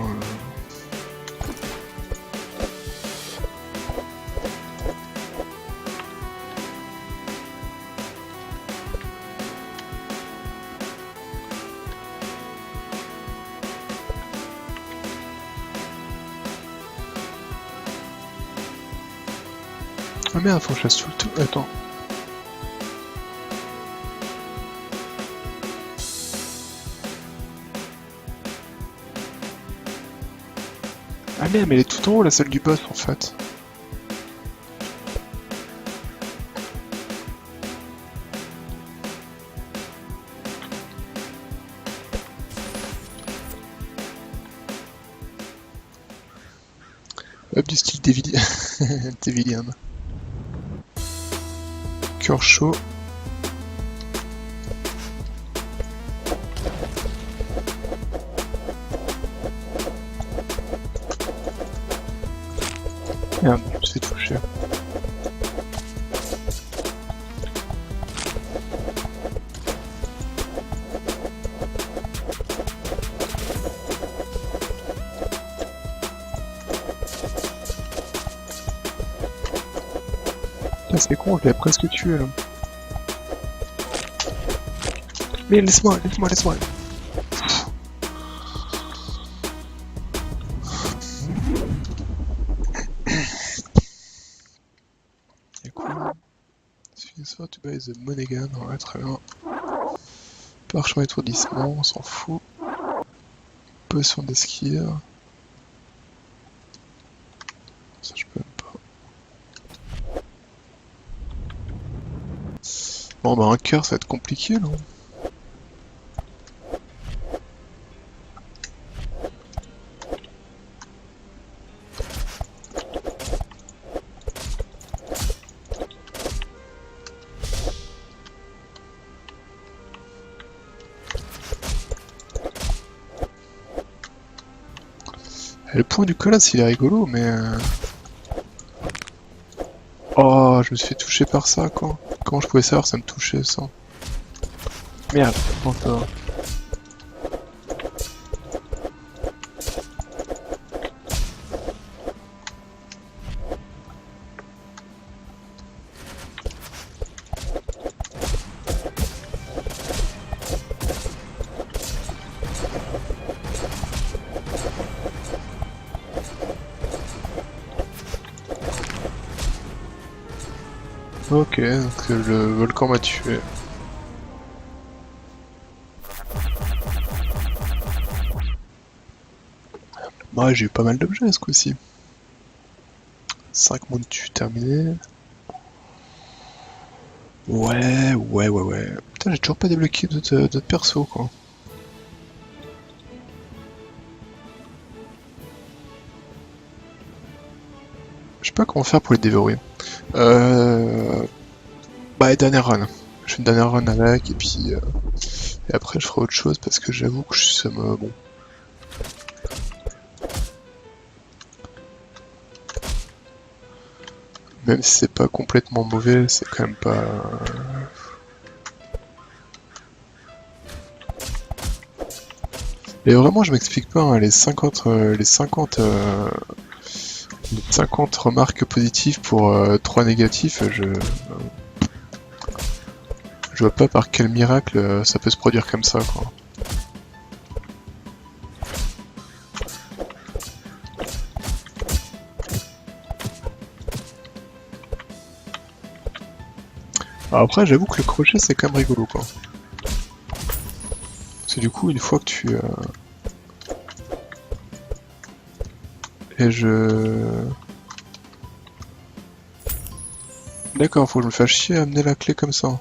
Ah merde, faut que je fasse tout le tout. Attends. Ah merde, mais elle est tout en haut la salle du boss en fait. Hop, du style Devilian. Cœur chaud. Merde, je me suis touché. Là c'est con, je l'ai presque tué là. Mais laisse-moi. Y'a quoi? Suffisant to buy the Moneygun, ouais très bien. Parchemin étourdissement, on s'en fout. Potion d'esquire. Ça je peux même pas. Bon bah un cœur ça va être compliqué là. Le point du colosse il est rigolo mais... Oh, je me suis fait toucher par ça quoi. Comment je pouvais savoir que ça me touchait ça? Merde, encore. Ok, donc le volcan m'a tué. Moi j'ai eu pas mal d'objets ce coup-ci. 5 mondes tu terminé. Ouais. Putain, j'ai toujours pas débloqué d'autres persos quoi. Je sais pas comment faire pour les déverrouiller. Bah, dernière run. Je fais une dernière run avec, et puis... et après, je ferai autre chose, parce que j'avoue que ça me... Bon. Même si c'est pas complètement mauvais, c'est quand même pas... Et vraiment, je m'explique pas, hein, les 50 remarques positives pour 3 négatifs, Je vois pas par quel miracle ça peut se produire comme ça, quoi. Alors après, j'avoue que le crochet, c'est quand même rigolo, quoi. Parce que du coup, une fois que tu... Et je... D'accord, faut que je me fasse chier à amener la clé comme ça.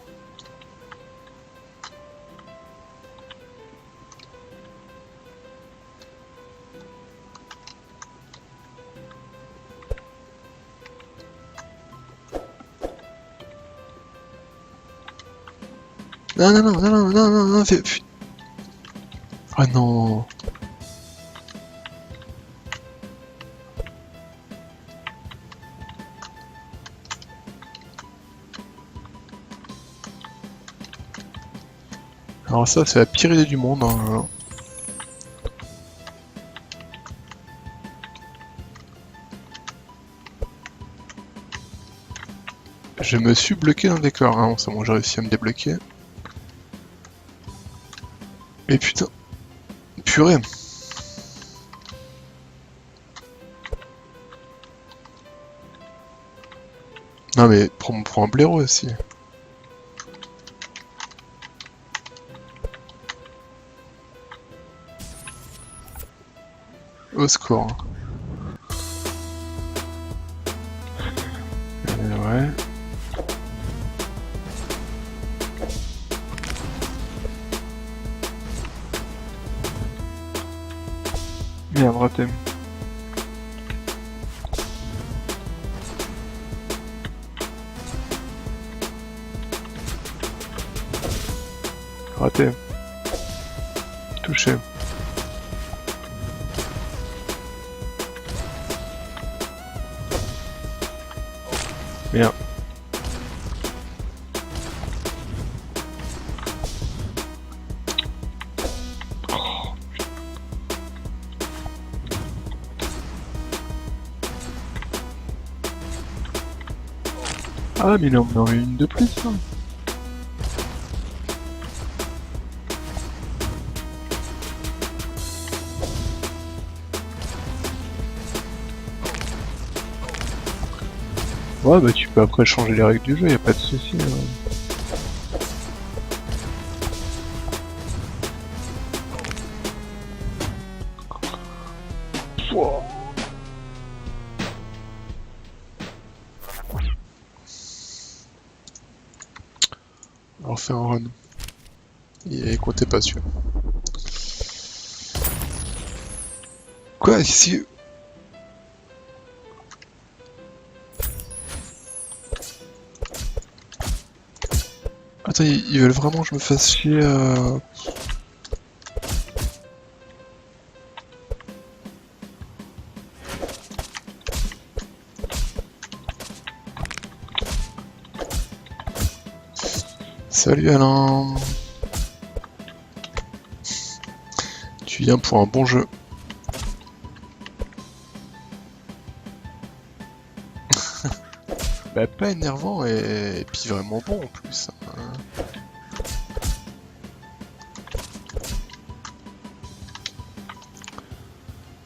Non, non, non, non, non, non, non, non, fais... Ah non. Alors ça, c'est la pire idée du monde, hein. Je me suis bloqué dans le décor, hein. C'est bon, j'ai réussi à me débloquer. Mais putain... Purée. Non mais, prends un blaireau aussi. Au secours. Ouais. Merde, raté. Raté. Touché. Merde. Ah mais il en aurait une de plus, hein. Ouais bah tu peux après changer les règles du jeu, y a pas de souci. Pouah. On refait un run. Et comptez pas sûr. Quoi ici? Attends, ils veulent vraiment que je me fasse chier à... Salut Alain. Tu viens pour un bon jeu. Bah pas énervant et puis vraiment bon en plus.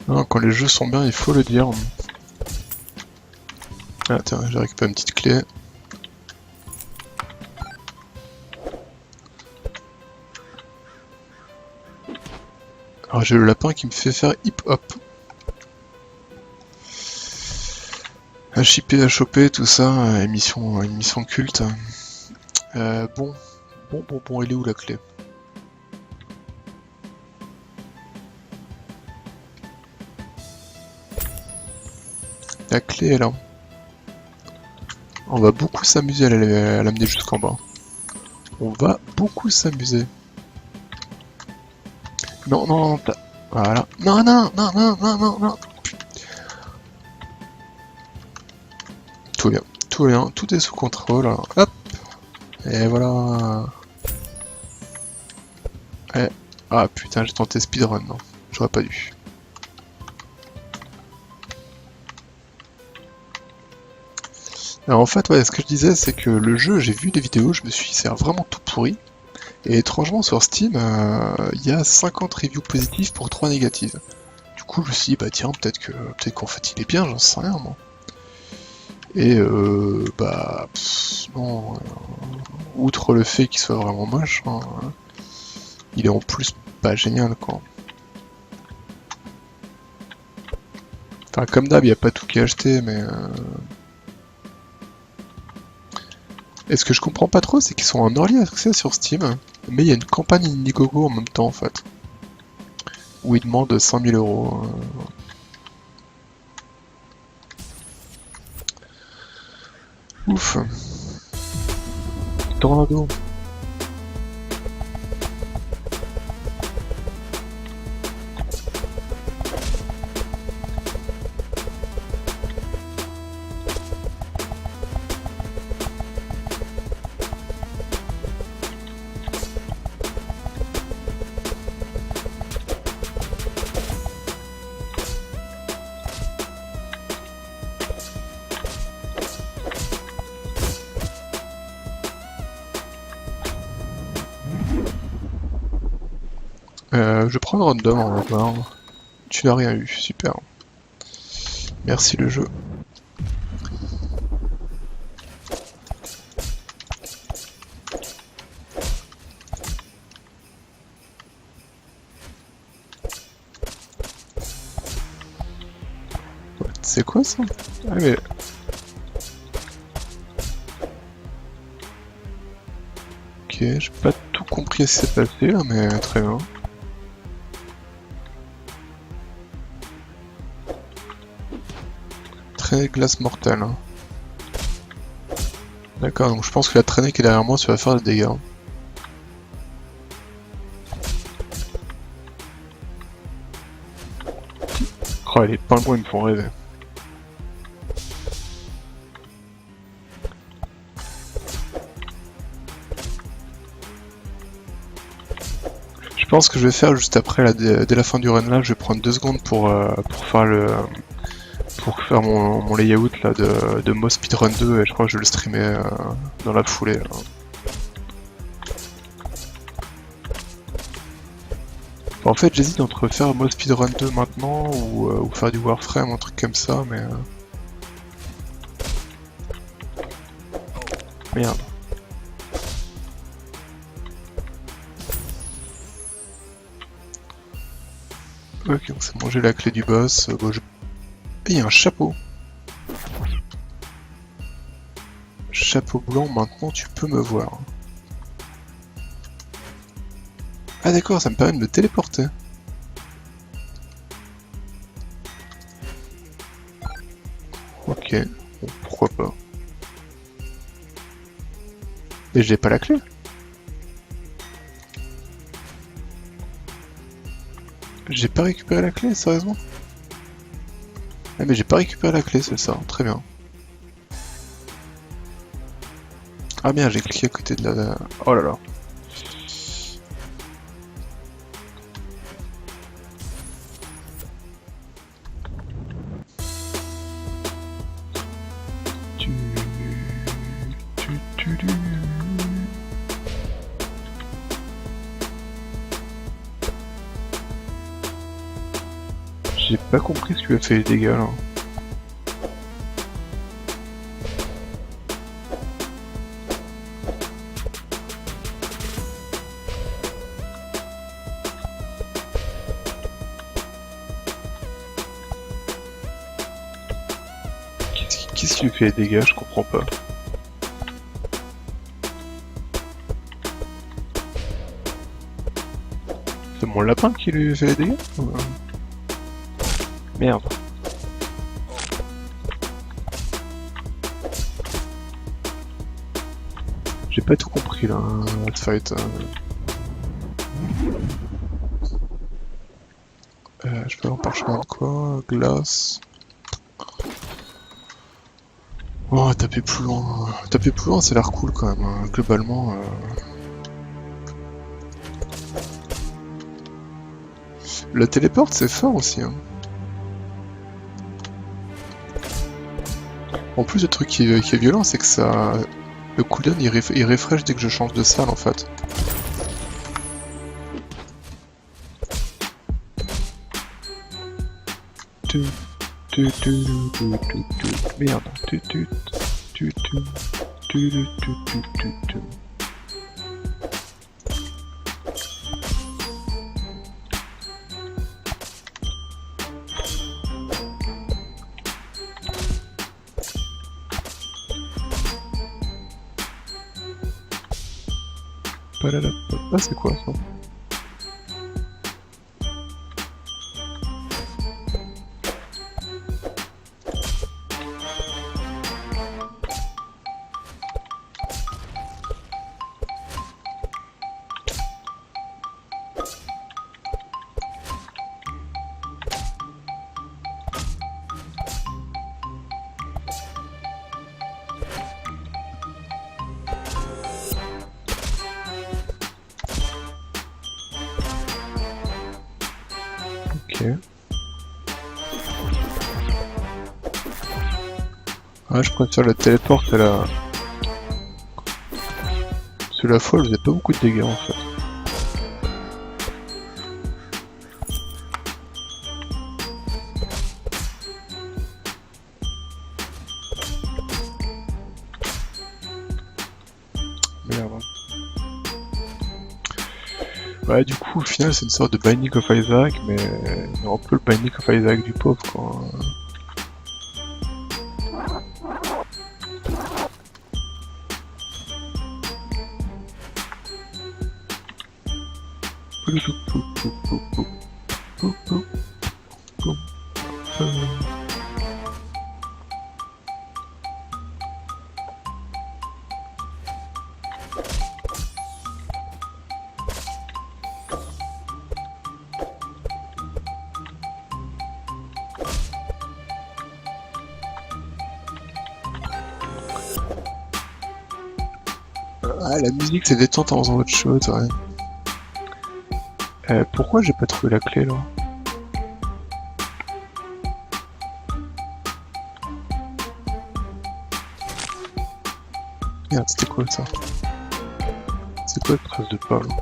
Non, quand les jeux sont bien, il faut le dire. Ah, tiens, j'ai récupéré une petite clé. Alors j'ai le lapin qui me fait faire hip-hop. À chipper, à choper, tout ça, émission culte. Bon, elle est où la clé? La clé est là. On va beaucoup s'amuser à l'amener jusqu'en bas. On va beaucoup s'amuser. Non, non, non, voilà. Non, non, non, non, non, non, non. Tout bien, tout est sous contrôle. Hop. Et voilà. Eh. Ah putain, j'ai tenté speedrun, non. J'aurais pas dû. Alors en fait, ouais, ce que je disais, c'est que le jeu, j'ai vu des vidéos, je me suis dit, c'est vraiment tout pourri. Et étrangement, sur Steam, il y a 50 reviews positives pour 3 négatives. Du coup, je me suis dit, bah tiens, peut-être qu'en fait, il est bien, j'en sais rien, moi. Et non, outre le fait qu'il soit vraiment moche, hein, il est en plus pas génial, quoi. Enfin, comme d'hab, il n'y a pas tout qui est acheté, mais... Et ce que je comprends pas trop, c'est qu'ils sont en early access sur Steam, mais il y a une campagne Indiegogo en même temps, en fait. Où ils demandent 5 000 euros. Ouf. Tornado. Je vais prendre random, on va voir. Tu n'as rien eu, super. Merci le jeu. C'est quoi ça? Ah mais... Ok, j'ai pas tout compris ce qui s'est passé là, mais très bien. Traînée de glace mortelle. Hein. D'accord, donc je pense que la traînée qui est derrière moi, ça va faire des dégâts. Oh, les pingouins me font rêver. Je pense que je vais faire juste après, là, dès la fin du run là, je vais prendre 2 secondes pour faire mon layout là de Mo Speedrun 2 et je crois que je vais le streamer dans la foulée. Là. En fait, j'hésite entre faire Mo Speedrun 2 maintenant ou faire du Warframe, un truc comme ça, mais... Merde. Ok, donc c'est bon, j'ai la clé du boss. Bon, je... Et il y a un chapeau. Chapeau blanc, maintenant tu peux me voir. Ah d'accord, ça me permet de me téléporter. Ok, bon, pourquoi pas. Mais j'ai pas la clé. J'ai pas récupéré la clé, sérieusement? Ah mais j'ai pas récupéré la clé, c'est ça, très bien. Ah bien, j'ai cliqué à côté de la... Oh là là. J'ai pas compris ce qui lui a fait les dégâts là. Qu'est-ce qui lui fait les dégâts? Je comprends pas. C'est mon lapin qui lui fait les dégâts? Merde. J'ai pas tout compris là, cette fight. Je peux avoir parchemin de quoi? Glace. Oh, taper plus loin. Taper plus loin, ça a l'air cool quand même, hein. Globalement. Le téléporte, c'est fort aussi. Hein. En plus, le truc qui est violent, c'est que ça... Le cooldown, il refresh dès que je change de salle, en fait. Merde. Ah, c'est quoi ça? Ok. Ouais, je préfère la téléporte à la... Parce que la folle faisait pas beaucoup de dégâts en fait. Merde. Ouais, du coup, au final, c'est une sorte de Binding of Isaac, mais un peu le Binding of Isaac du pauvre, quoi. Ah, la musique c'est détente en faisant autre chose, ouais. Pourquoi j'ai pas trouvé la clé là? Merde, c'était quoi ça? C'est quoi cette trace de pas là?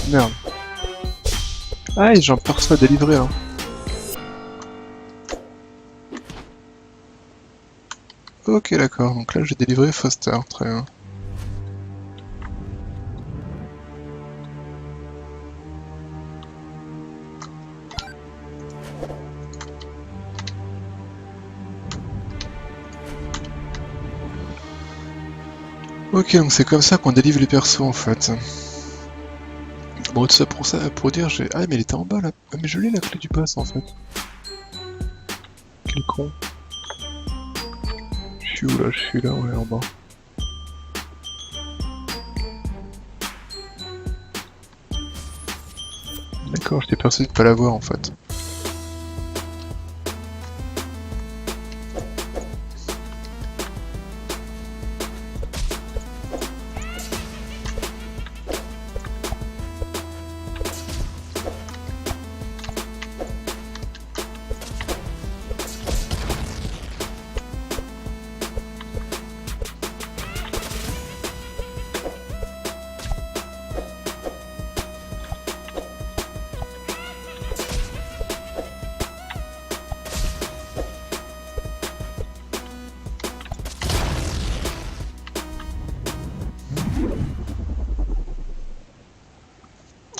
Merde. Ah, j'en perçois délivrer là. Ok, d'accord, donc là j'ai délivré Foster, très bien. Ok, donc c'est comme ça qu'on délivre les persos en fait. Bon, tout ça pour dire, j'ai... Ah, mais elle était en bas là. Ah, mais je l'ai la clé du pass en fait. Quel con. Je suis où là? Je suis là, ouais, en bas. D'accord, j'étais persuadé de pas l'avoir en fait.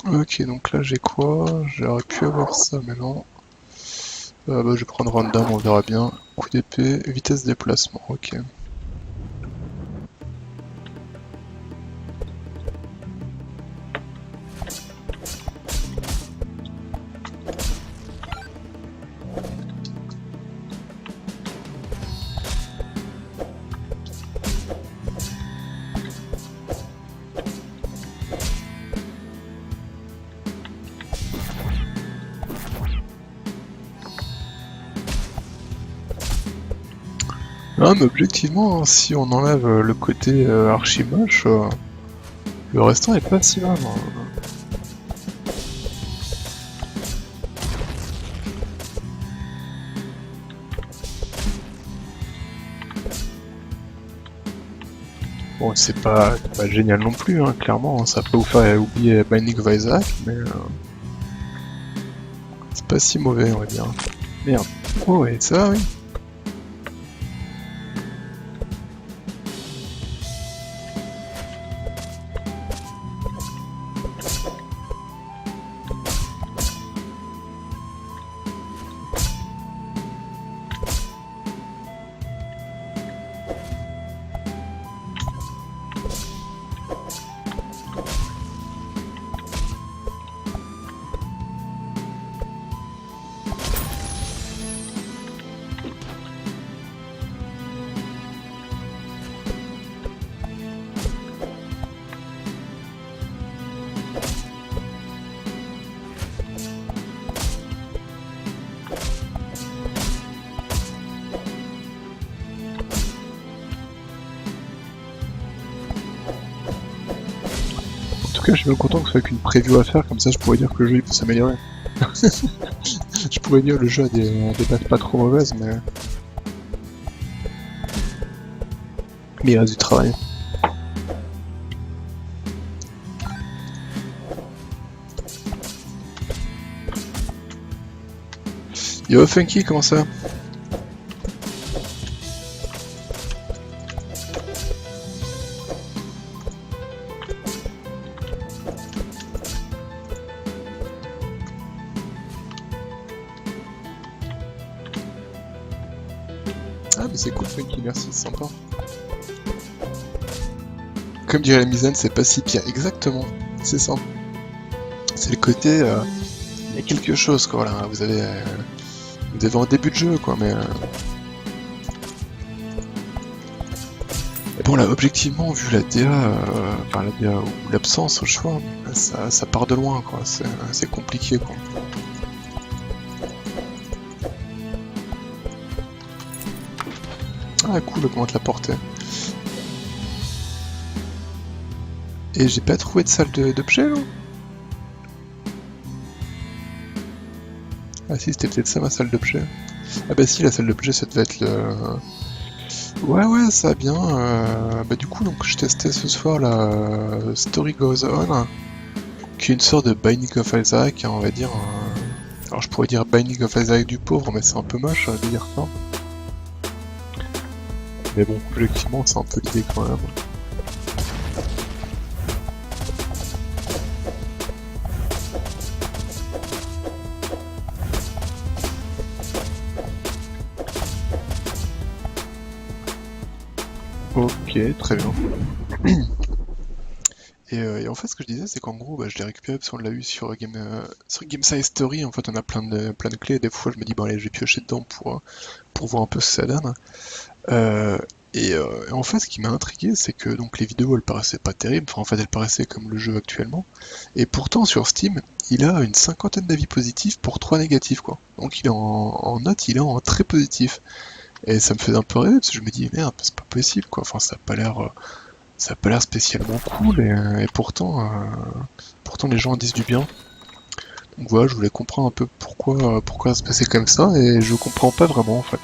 Ok, donc là j'ai quoi? J'aurais pu avoir ça, mais non. Bah, je vais prendre random, on verra bien. Coup d'épée, vitesse déplacement, ok. Ah, mais objectivement, hein, si on enlève le côté archi moche, le restant est pas si mal, hein. Bon, c'est pas génial non plus, hein, clairement, hein, ça peut vous faire oublier Binding of Isaac, mais c'est pas si mauvais, on va dire. Merde. Oh ouais, ça va, oui. En tout cas, je suis bien content que ce soit qu'une preview à faire, comme ça je pourrais dire que le jeu il peut s'améliorer. Je pourrais dire que le jeu a des bases pas trop mauvaises, mais il reste du travail. Yo Funky, comment ça? Ah mais c'est cool Funky, merci, c'est sympa. Comme dirait la misaine, c'est pas si pire, exactement, c'est ça. C'est le côté, il y a quelque chose quoi, voilà, vous avez en début de jeu quoi, mais... Et bon là, objectivement, vu la DA, enfin la DA ou l'absence au choix, ça part de loin quoi, c'est compliqué quoi. Ah cool, augmente la portée. Et j'ai pas trouvé de salle d'objet là? Ah si, c'était peut-être ça ma salle d'objet. Ah bah si, la salle d'objet ça devait être le... Ouais, ça va bien. Bah du coup, donc je testais ce soir la Story Goes On, qui est une sorte de Binding of Isaac, hein, on va dire. Alors je pourrais dire Binding of Isaac du pauvre, mais c'est un peu moche de dire ça. Mais bon, objectivement, c'est un peu l'idée quand même. Ok, très bien. Et en fait, ce que je disais, c'est qu'en gros, bah, je l'ai récupéré parce qu'on l'a eu sur Game Science Story. En fait, on a plein de clés. Et des fois, je me dis, bon, allez, je vais piocher dedans pour voir un peu ce que ça donne. Euh, et en fait, ce qui m'a intrigué, c'est que donc les vidéos, elles paraissaient pas terribles. Enfin, en fait, elles paraissaient comme le jeu actuellement. Et pourtant, sur Steam, il a une cinquantaine d'avis positifs pour 3 négatifs, quoi. Donc, il est en note, il est en très positif. Et ça me faisait un peu rêver parce que je me dis, merde, c'est pas possible, quoi. Enfin, ça a pas l'air spécialement cool. Et pourtant, les gens en disent du bien. Donc voilà, je voulais comprendre un peu pourquoi ça se passait comme ça. Et je comprends pas vraiment, en fait.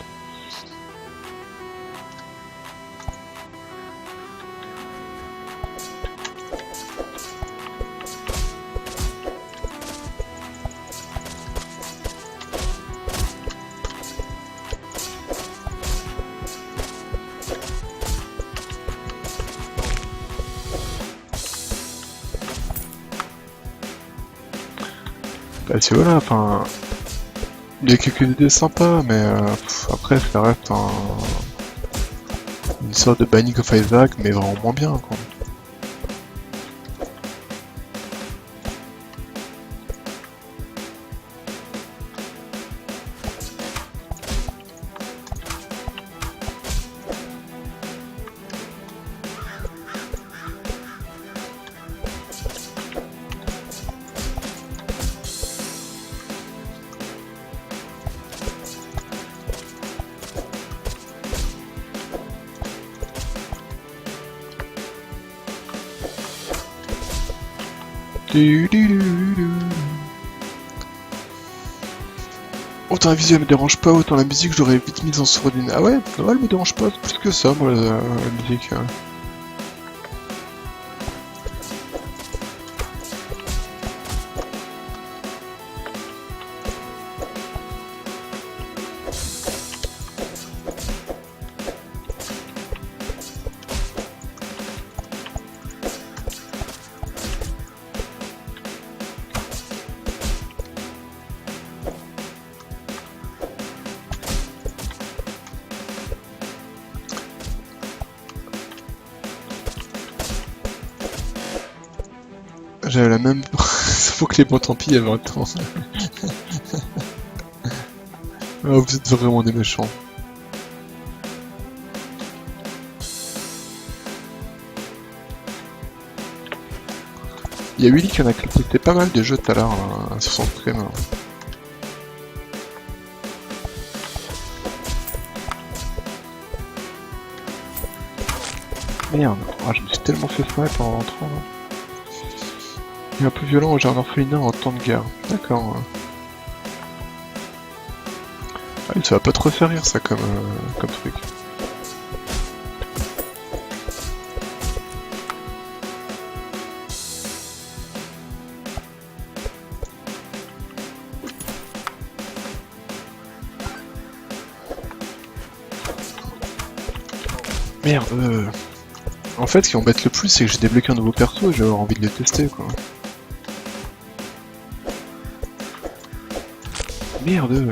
Parce que voilà, enfin, Il y a quelques idées sympas, mais après ça reste une sorte de Binding of Isaac, mais vraiment moins bien, quoi. Autant la visuel me dérange pas, autant la musique j'aurais vite mise en sourdine. Ah ouais, elle me dérange pas plus que ça, moi, la musique. J'avais la même. Faut que les bons tant pis, il y a 20 ans. Ah, vous êtes vraiment des méchants. Il y a Willy qui en a critiqué pas mal de jeux tout à l'heure sur son stream. Merde, je me suis tellement fait sniper en rentrant. Là. Il est un peu violent, j'ai un orphelinat en temps de guerre. D'accord. Ah oui, ça va pas trop faire rire ça comme truc. Merde. En fait, ce qui m'embête le plus, c'est que j'ai débloqué un nouveau perso et j'ai envie de le tester, quoi. Merde.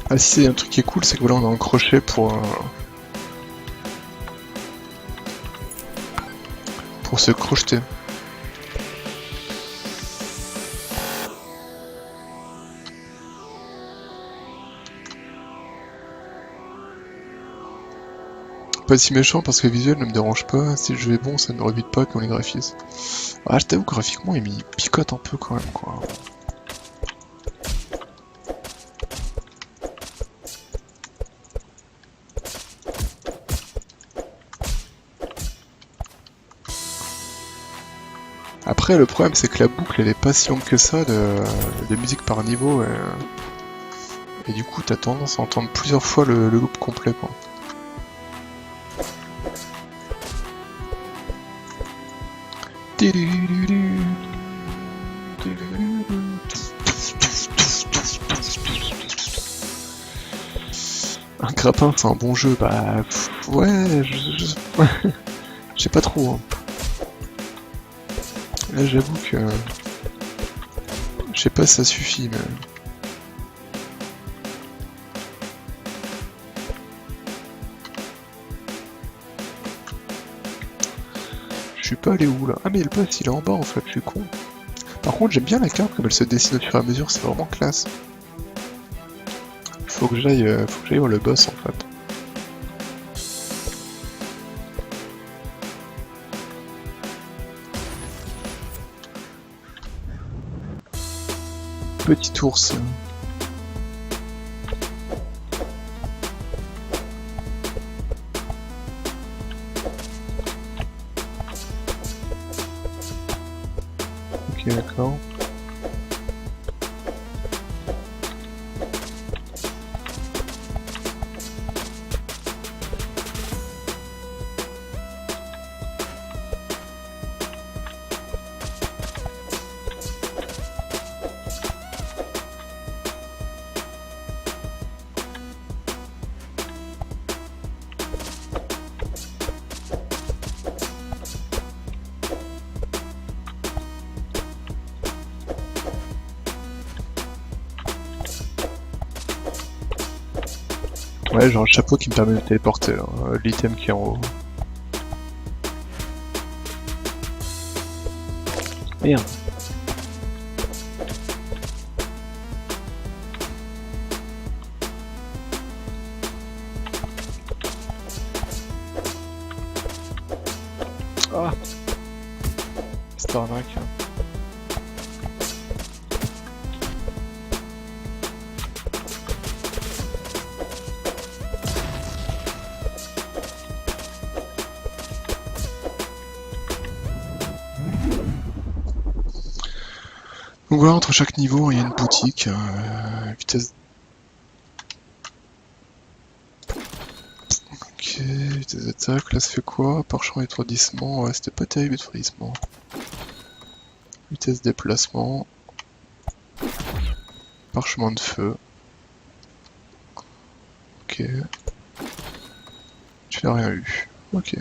Ah si, c'est un truc qui est cool, c'est que voilà, on a un crochet pour se crocheter. Pas si méchant parce que le visuel ne me dérange pas, si le jeu est bon ça ne me rebute pas comme les graphismes. Ah je t'avoue graphiquement il me picote un peu quand même quoi. Après le problème c'est que la boucle elle est pas si longue que ça de musique par niveau et du coup t'as tendance à entendre plusieurs fois le loop complet quoi. Un grappin c'est un bon jeu, bah ouais, je sais pas trop. Hein. Là j'avoue que je sais pas si ça suffit mais. Je suis pas allé où là? Ah mais le boss il est en bas en fait, je suis con. Par contre j'aime bien la carte comme elle se dessine au fur et à mesure, c'est vraiment classe. Faut que j'aille voir le boss en fait. Petit ours. Ok d'accord. Ouais, genre un chapeau qui me permet de téléporter, là. L'item qui est en haut. Merde. Ah, c'est arnaque. Donc voilà, entre chaque niveau, il y a une boutique. Vitesse. Ok, vitesse d'attaque. Là, ça fait quoi? Parchemin étourdissement. Ouais, c'était pas terrible, étourdissement. Vitesse déplacement. Parchemin de feu. Ok. Tu n'as rien eu. Ok.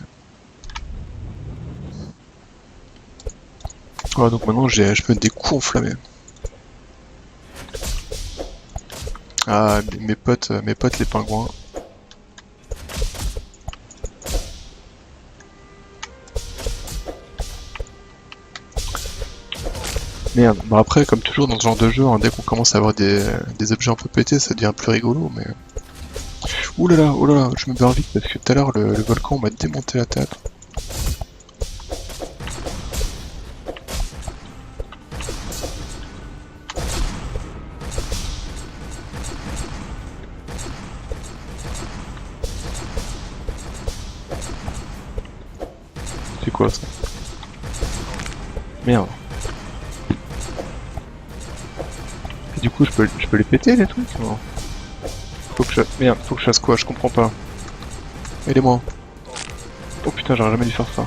Voilà, donc maintenant je peux mettre des coups enflammés. Ah, mes potes les pingouins. Merde, bah après, comme toujours dans ce genre de jeu, hein, dès qu'on commence à avoir des objets un peu pétés, ça devient plus rigolo, mais... Ouh là là, je me barre vite parce que tout à l'heure le volcan m'a démonté la tête. C'est quoi ça? Merde. Et du coup, je peux les péter les trucs? Non. Merde, faut que je fasse quoi? Je comprends pas. Aidez-moi. Oh putain, j'aurais jamais dû faire ça.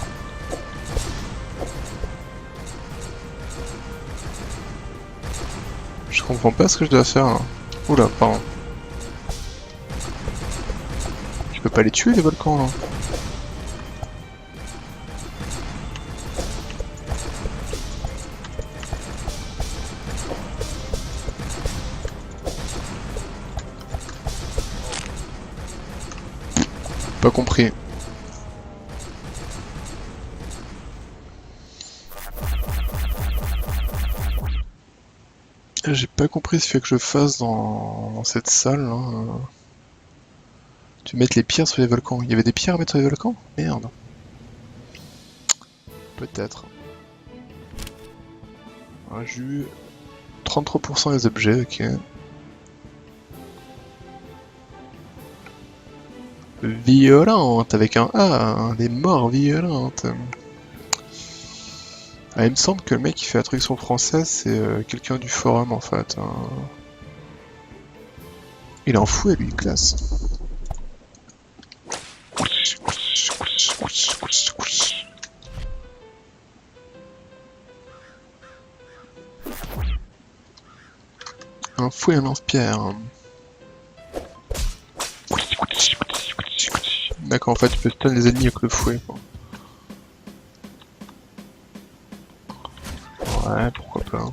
Je comprends pas ce que je dois faire. Hein. Oula, pardon. Je peux pas les tuer les volcans là. Pas compris. J'ai pas compris ce qu'il faut que je fasse dans cette salle là. Tu mets les pierres sur les volcans. Il y avait des pierres à mettre sur les volcans? Merde. Peut-être. Un jus. 33% des objets, ok. Violente avec un A, des morts violentes. Ah, il me semble que le mec qui fait la traduction française, c'est quelqu'un du forum en fait. Hein. Il est en fouet lui, classe. Un fouet, un lance-pierre. D'accord, en fait, tu peux stun les ennemis avec le fouet. Quoi. Ouais, pourquoi pas.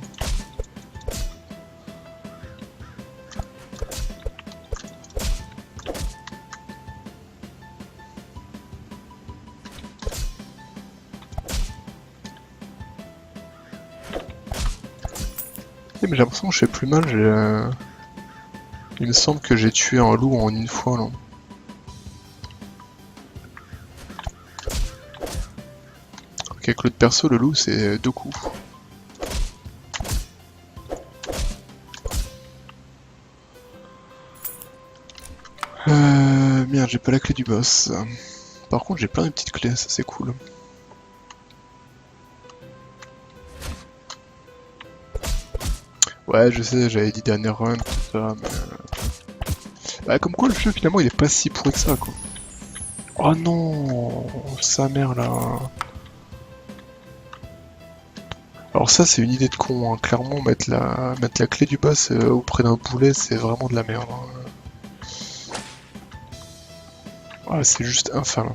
Mais j'ai l'impression que je fais plus mal, il me semble que j'ai tué un loup en une fois là. Ok, avec l'autre perso, le loup c'est 2 coups. Merde, j'ai pas la clé du boss. Par contre, j'ai plein de petites clés, ça c'est cool. Ouais, je sais, j'avais dit dernière run, tout ça, mais... Bah, comme quoi le jeu finalement il est pas si pourri que ça quoi. Oh non, sa mère là. Alors ça c'est une idée de con, hein. Clairement mettre la clé du boss auprès d'un boulet c'est vraiment de la merde. Hein. Ouais, c'est juste infâme.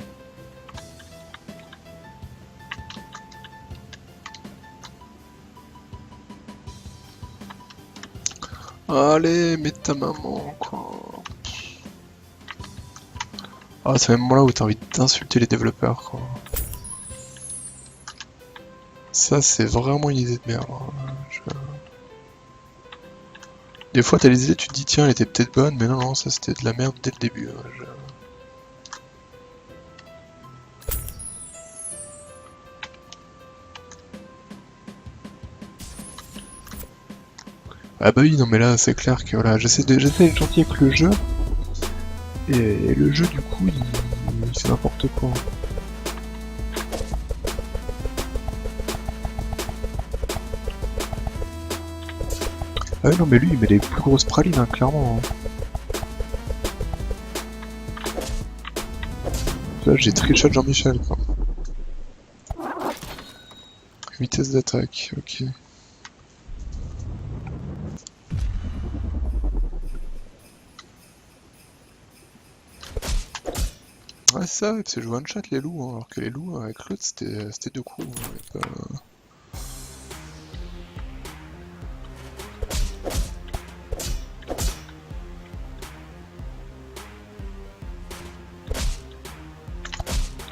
Allez, mets ta maman quoi. Ah, c'est même là où t'as envie d'insulter les développeurs, quoi. Ça, c'est vraiment une idée de merde. Des fois, t'as les idées, tu te dis, tiens, elle était peut-être bonne, mais non, non, ça c'était de la merde dès le début. Ah bah oui, non, mais là, c'est clair que voilà, j'essaie d'être gentil avec le jeu, et le jeu, du coup, il fait n'importe quoi. Ah oui, non, mais lui, il met les plus grosses pralines, hein, clairement. Là, j'ai triché de Jean-Michel, quoi. Vitesse d'attaque, ok. Ouais, c'est ça, c'est jouer one shot les loups, hein, alors que les loups, avec l'autre, c'était deux coups. Hein,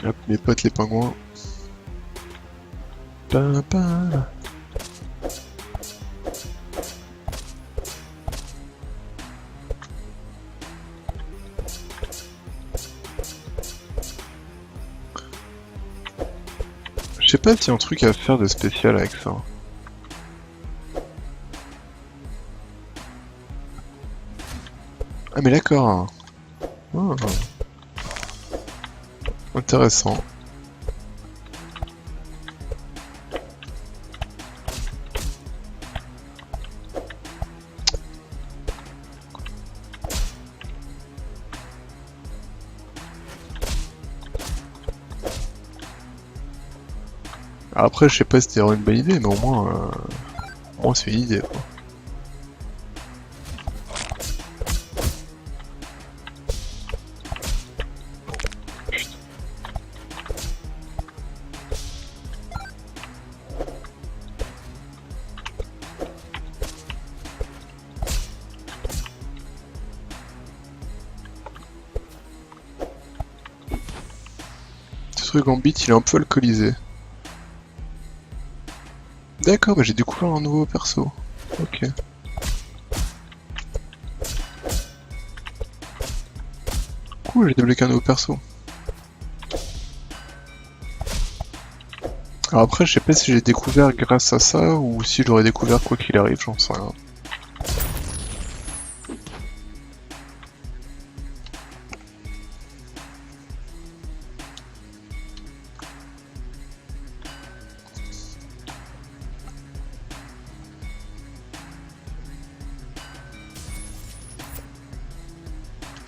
Hop, mes potes les pingouins. Pa. Je sais pas s'il y a un truc à faire de spécial avec ça. Ah mais d'accord. Oh. Intéressant. Après, je sais pas si c'était vraiment une bonne idée, mais au moins c'est une idée, quoi. Putain. Ce truc en bit, il est un peu alcoolisé. D'accord, bah j'ai découvert un nouveau perso. Ok. Cool, j'ai débloqué un nouveau perso. Alors après, je sais pas si j'ai découvert grâce à ça ou si j'aurais découvert quoi qu'il arrive, j'en sais rien.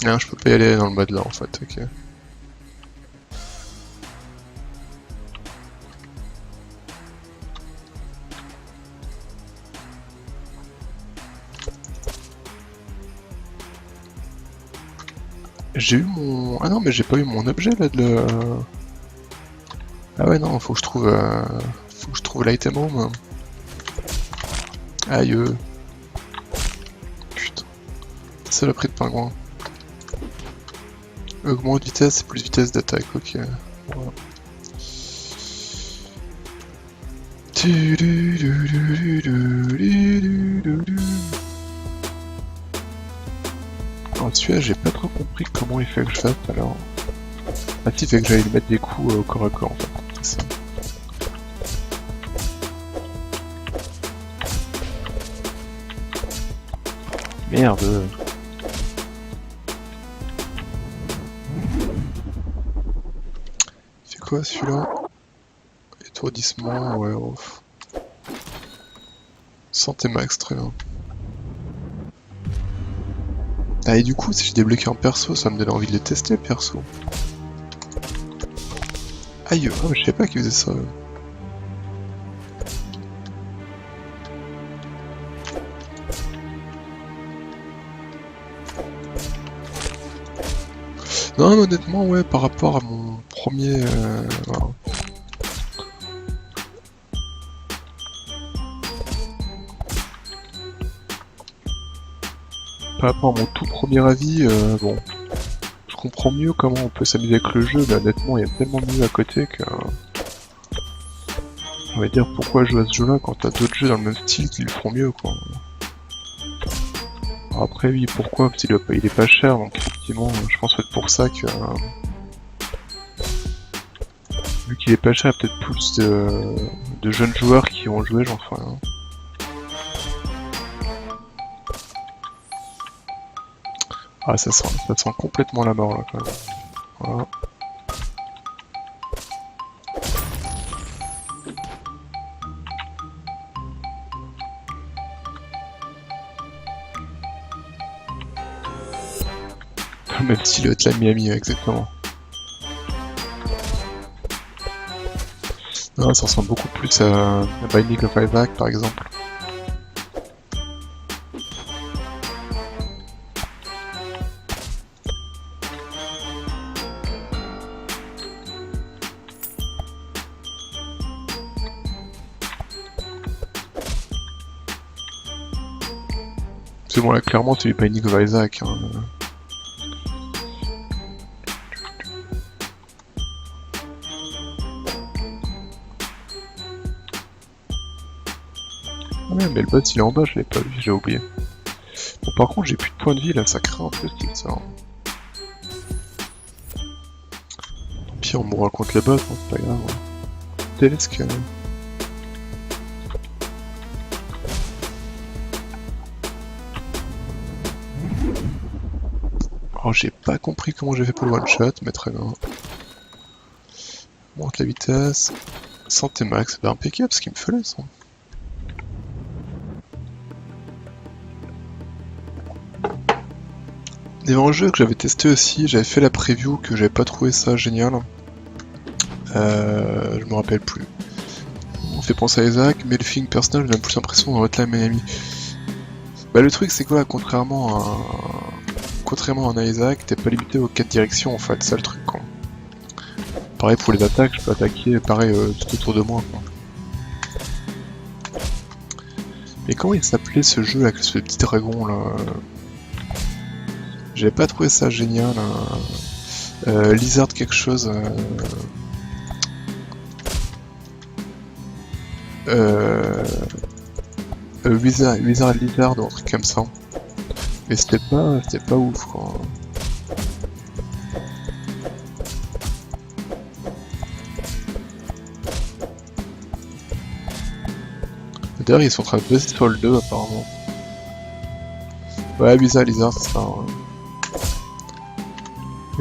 Non, je peux pas y aller dans le mode là en fait, ok. J'ai eu mon... Ah non, mais j'ai pas eu mon objet là de le... Ah ouais, non, faut que je trouve l'item home. Aïe. Putain. C'est le prix de pingouin. Augmente vitesse, plus vitesse d'attaque, ok. Voilà. Alors celui-là, j'ai pas trop compris comment il fait que je fasse alors. Ah si, il fait que j'aille lui mettre des coups au corps à corps en fait. C'est ça. Merde. C'est quoi celui-là? Étourdissement, ouais, off. Santé max, très bien. Ah et du coup, si j'ai débloqué un perso, ça me donne envie de les tester, perso. Aïe, oh, je savais pas qu'il faisait ça. Non, mais honnêtement, ouais, par rapport à mon premier... voilà. Par rapport à mon tout premier avis, bon, je je comprends mieux comment on peut s'amuser avec le jeu, mais honnêtement, il y a tellement mieux à côté que... On va dire pourquoi jouer à ce jeu-là quand t'as d'autres jeux dans le même style qui le font mieux, quoi. Alors après, oui, pourquoi? Parce qu'il il est pas cher, donc effectivement, je pense que c'est pour ça que... vu qu'il est pas cher, il y a peut-être plus de jeunes joueurs qui ont joué, j'en sais rien. Ah, ça sent complètement la mort, là, quand même. Voilà. Même style Hotline Miami, exactement. Non, ça ressemble beaucoup plus à Binding of Isaac, par exemple. C'est bon, là, clairement, c'est du Binding of Isaac. Hein. Ouais, mais le boss il est en bas, je l'ai pas vu, j'ai oublié. Bon, par contre, j'ai plus de points de vie là, ça craint un peu ce ça. Hein. Tant pis, on mourra contre les boss, hein, c'est pas grave. Hein. Télesque. Alors, j'ai pas compris comment j'ai fait pour le one shot, mais très bien. Monte la vitesse. Santé max, c'est impeccable ce qu'il me fallait ça. Il y avait un jeu que j'avais testé aussi, j'avais fait la preview, que j'avais pas trouvé ça génial. Je me rappelle plus. On fait penser à Isaac, mais le feeling personnel j'ai plus l'impression dans Hotline Miami. Bah le truc c'est quoi, contrairement à un Isaac, t'es pas limité aux 4 directions en fait, c'est ça le truc quoi. Pareil pour les attaques, je peux attaquer pareil tout autour de moi quoi. Mais comment il s'appelait ce jeu avec ce petit dragon là? J'avais pas trouvé ça génial. Lizard quelque chose. Wizard Lizard ou un truc comme ça. Mais c'était pas ouf quoi. D'ailleurs ils sont en train de bosser sur le 2 apparemment. Ouais, Wizard Lizard c'est ça. Ouais.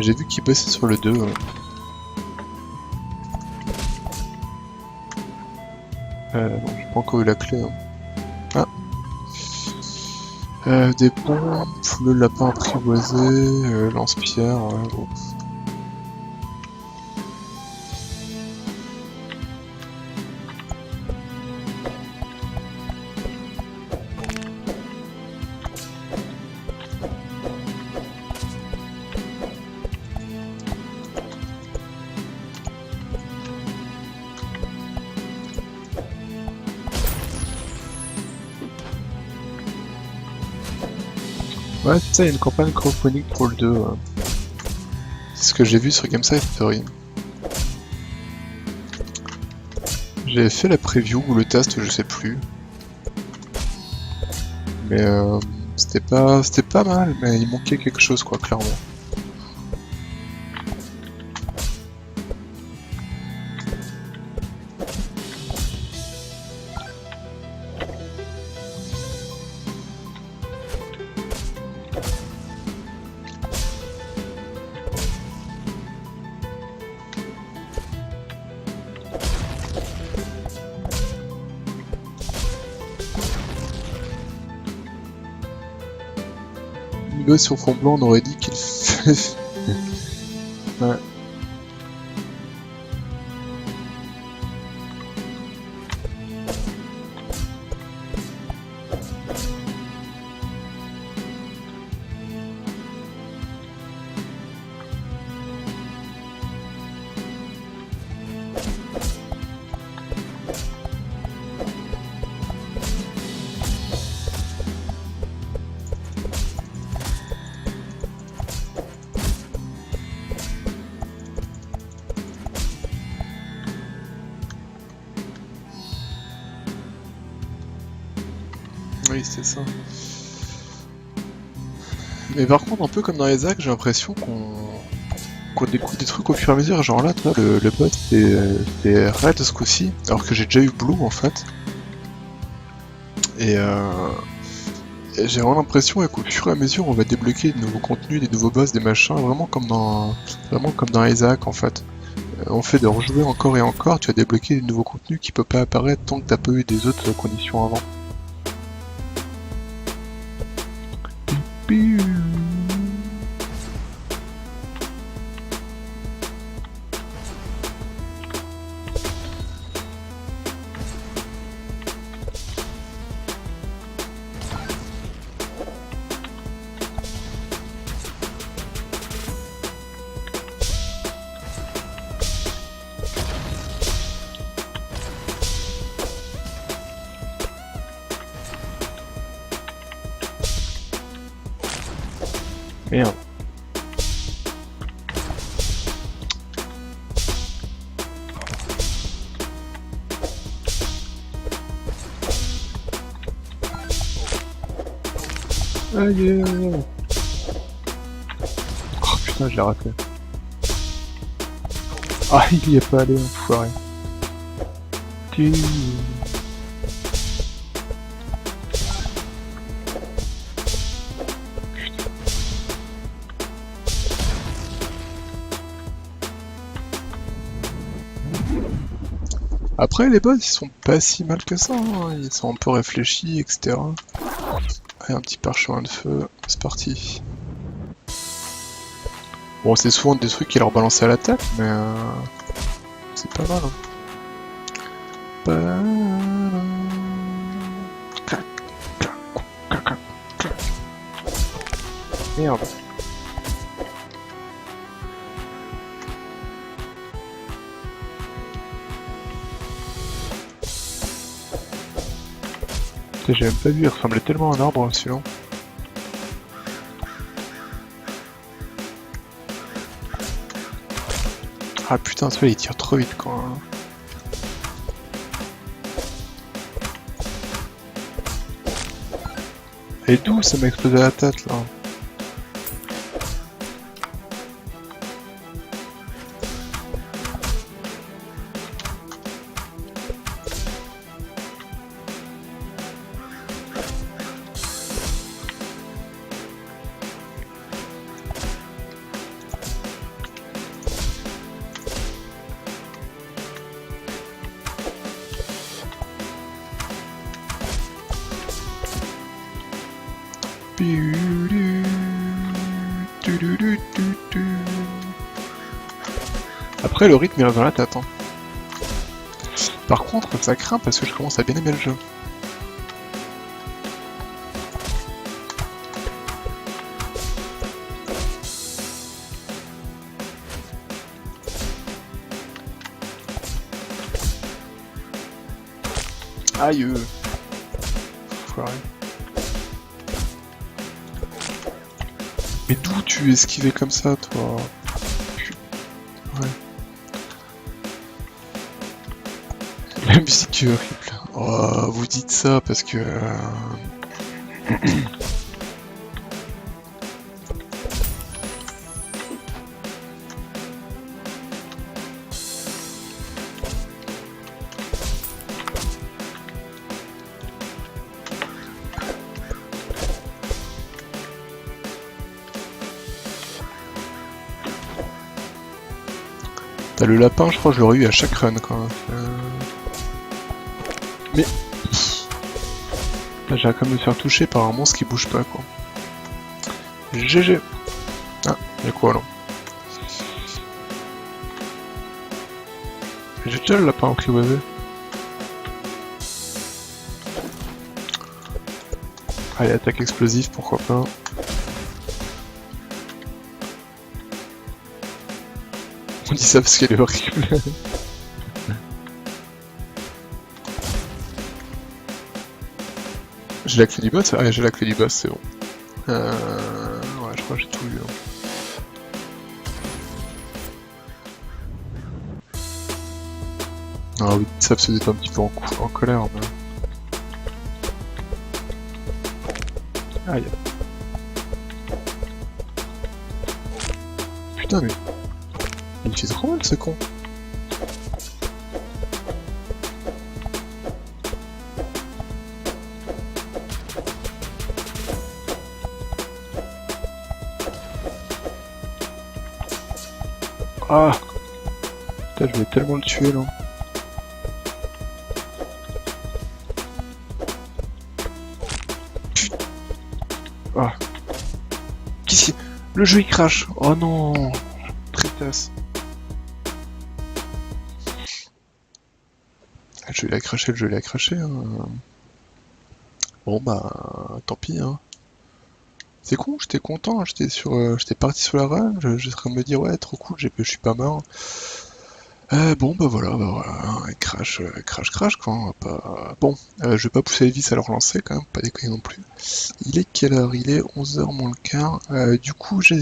J'ai vu qu'ils bossaient sur le 2. Bon, j'ai pas encore eu la clé. Hein. Ah. Des pompes, le lapin apprivoisé, lance-pierre, ouais, bon. Ouais, c'est ça, il y a une campagne crowdfunding pour le 2. C'est ce que j'ai vu sur Gameside Theory. J'ai fait la preview ou le test, je sais plus. Mais c'était pas mal, mais il manquait quelque chose quoi, clairement. Là, sur fond blanc, on aurait dit qu'il fait... Ouais. c'était ça. Mais par contre, un peu comme dans les actes, j'ai l'impression qu'on découvre des trucs au fur et à mesure. Genre là, toi, le boss c'est Red ce coup-ci, alors que j'ai déjà eu Blue en fait. Et j'ai vraiment l'impression qu'au fur et à mesure, on va débloquer de nouveaux contenus, des nouveaux boss, des machins, vraiment comme dans Isaac en fait. On fait de rejouer encore et encore, tu vas débloquer de nouveaux contenus qui peuvent pas apparaître tant que t'as pas eu des autres conditions avant. Merde. Aïe. Oh putain, je l'ai raté. Ah, il y est pas allé, enfoiré. Après, les boss, ils sont pas si mal que ça, hein. Ils sont un peu réfléchis, etc. Allez, un petit parchemin de feu, c'est parti. Bon, c'est souvent des trucs qui leur balancent à la tête, mais c'est pas mal. Merde. J'ai même pas vu, il ressemblait tellement à un arbre celui-là. Ah putain, celui-là il tire trop vite quoi. Et d'où ça m'a explosé la tête là? Après le rythme il reste dans la tête hein. Par contre ça craint parce que je commence à bien aimer le jeu. Aïe. Foiré. Mais d'où tu esquivais comme ça toi? Ouais. La musique est horrible. Oh, vous dites ça parce que... T'as le lapin, je crois que je l'aurais eu à chaque run quand même. Mais... Là, j'ai quand même me faire toucher par un monstre qui bouge pas quoi. GG. Ah, y'a quoi là? J'ai déjà le lapin au clé UAV. Allez, attaque explosive, pourquoi pas. On dit ça parce qu'elle est horrible. J'ai la clé du boss? Ah, j'ai la clé du boss, c'est bon. Ouais, je crois que j'ai tout eu. Hein. Ah oui, ça se met un petit peu en colère. Mais... Aïe. Putain, mais. Il utilise trop mal ce con. Ah! Putain, je vais tellement le tuer là. Ah. Qu'est-ce qui... Le jeu il crache. Oh non. Tristesse. Le jeu il a craché, le jeu il a craché. Hein. Bon bah tant pis hein. C'est con, j'étais content, hein, j'étais parti sur la run, j'étais en train de me dire ouais trop cool, je suis pas mort. Bon bah voilà, hein, crash quoi. Bon, je vais pas pousser les vis à le relancer quand même, pas déconner non plus. Il est quelle heure? Il est 11h moins le quart. Du coup j'ai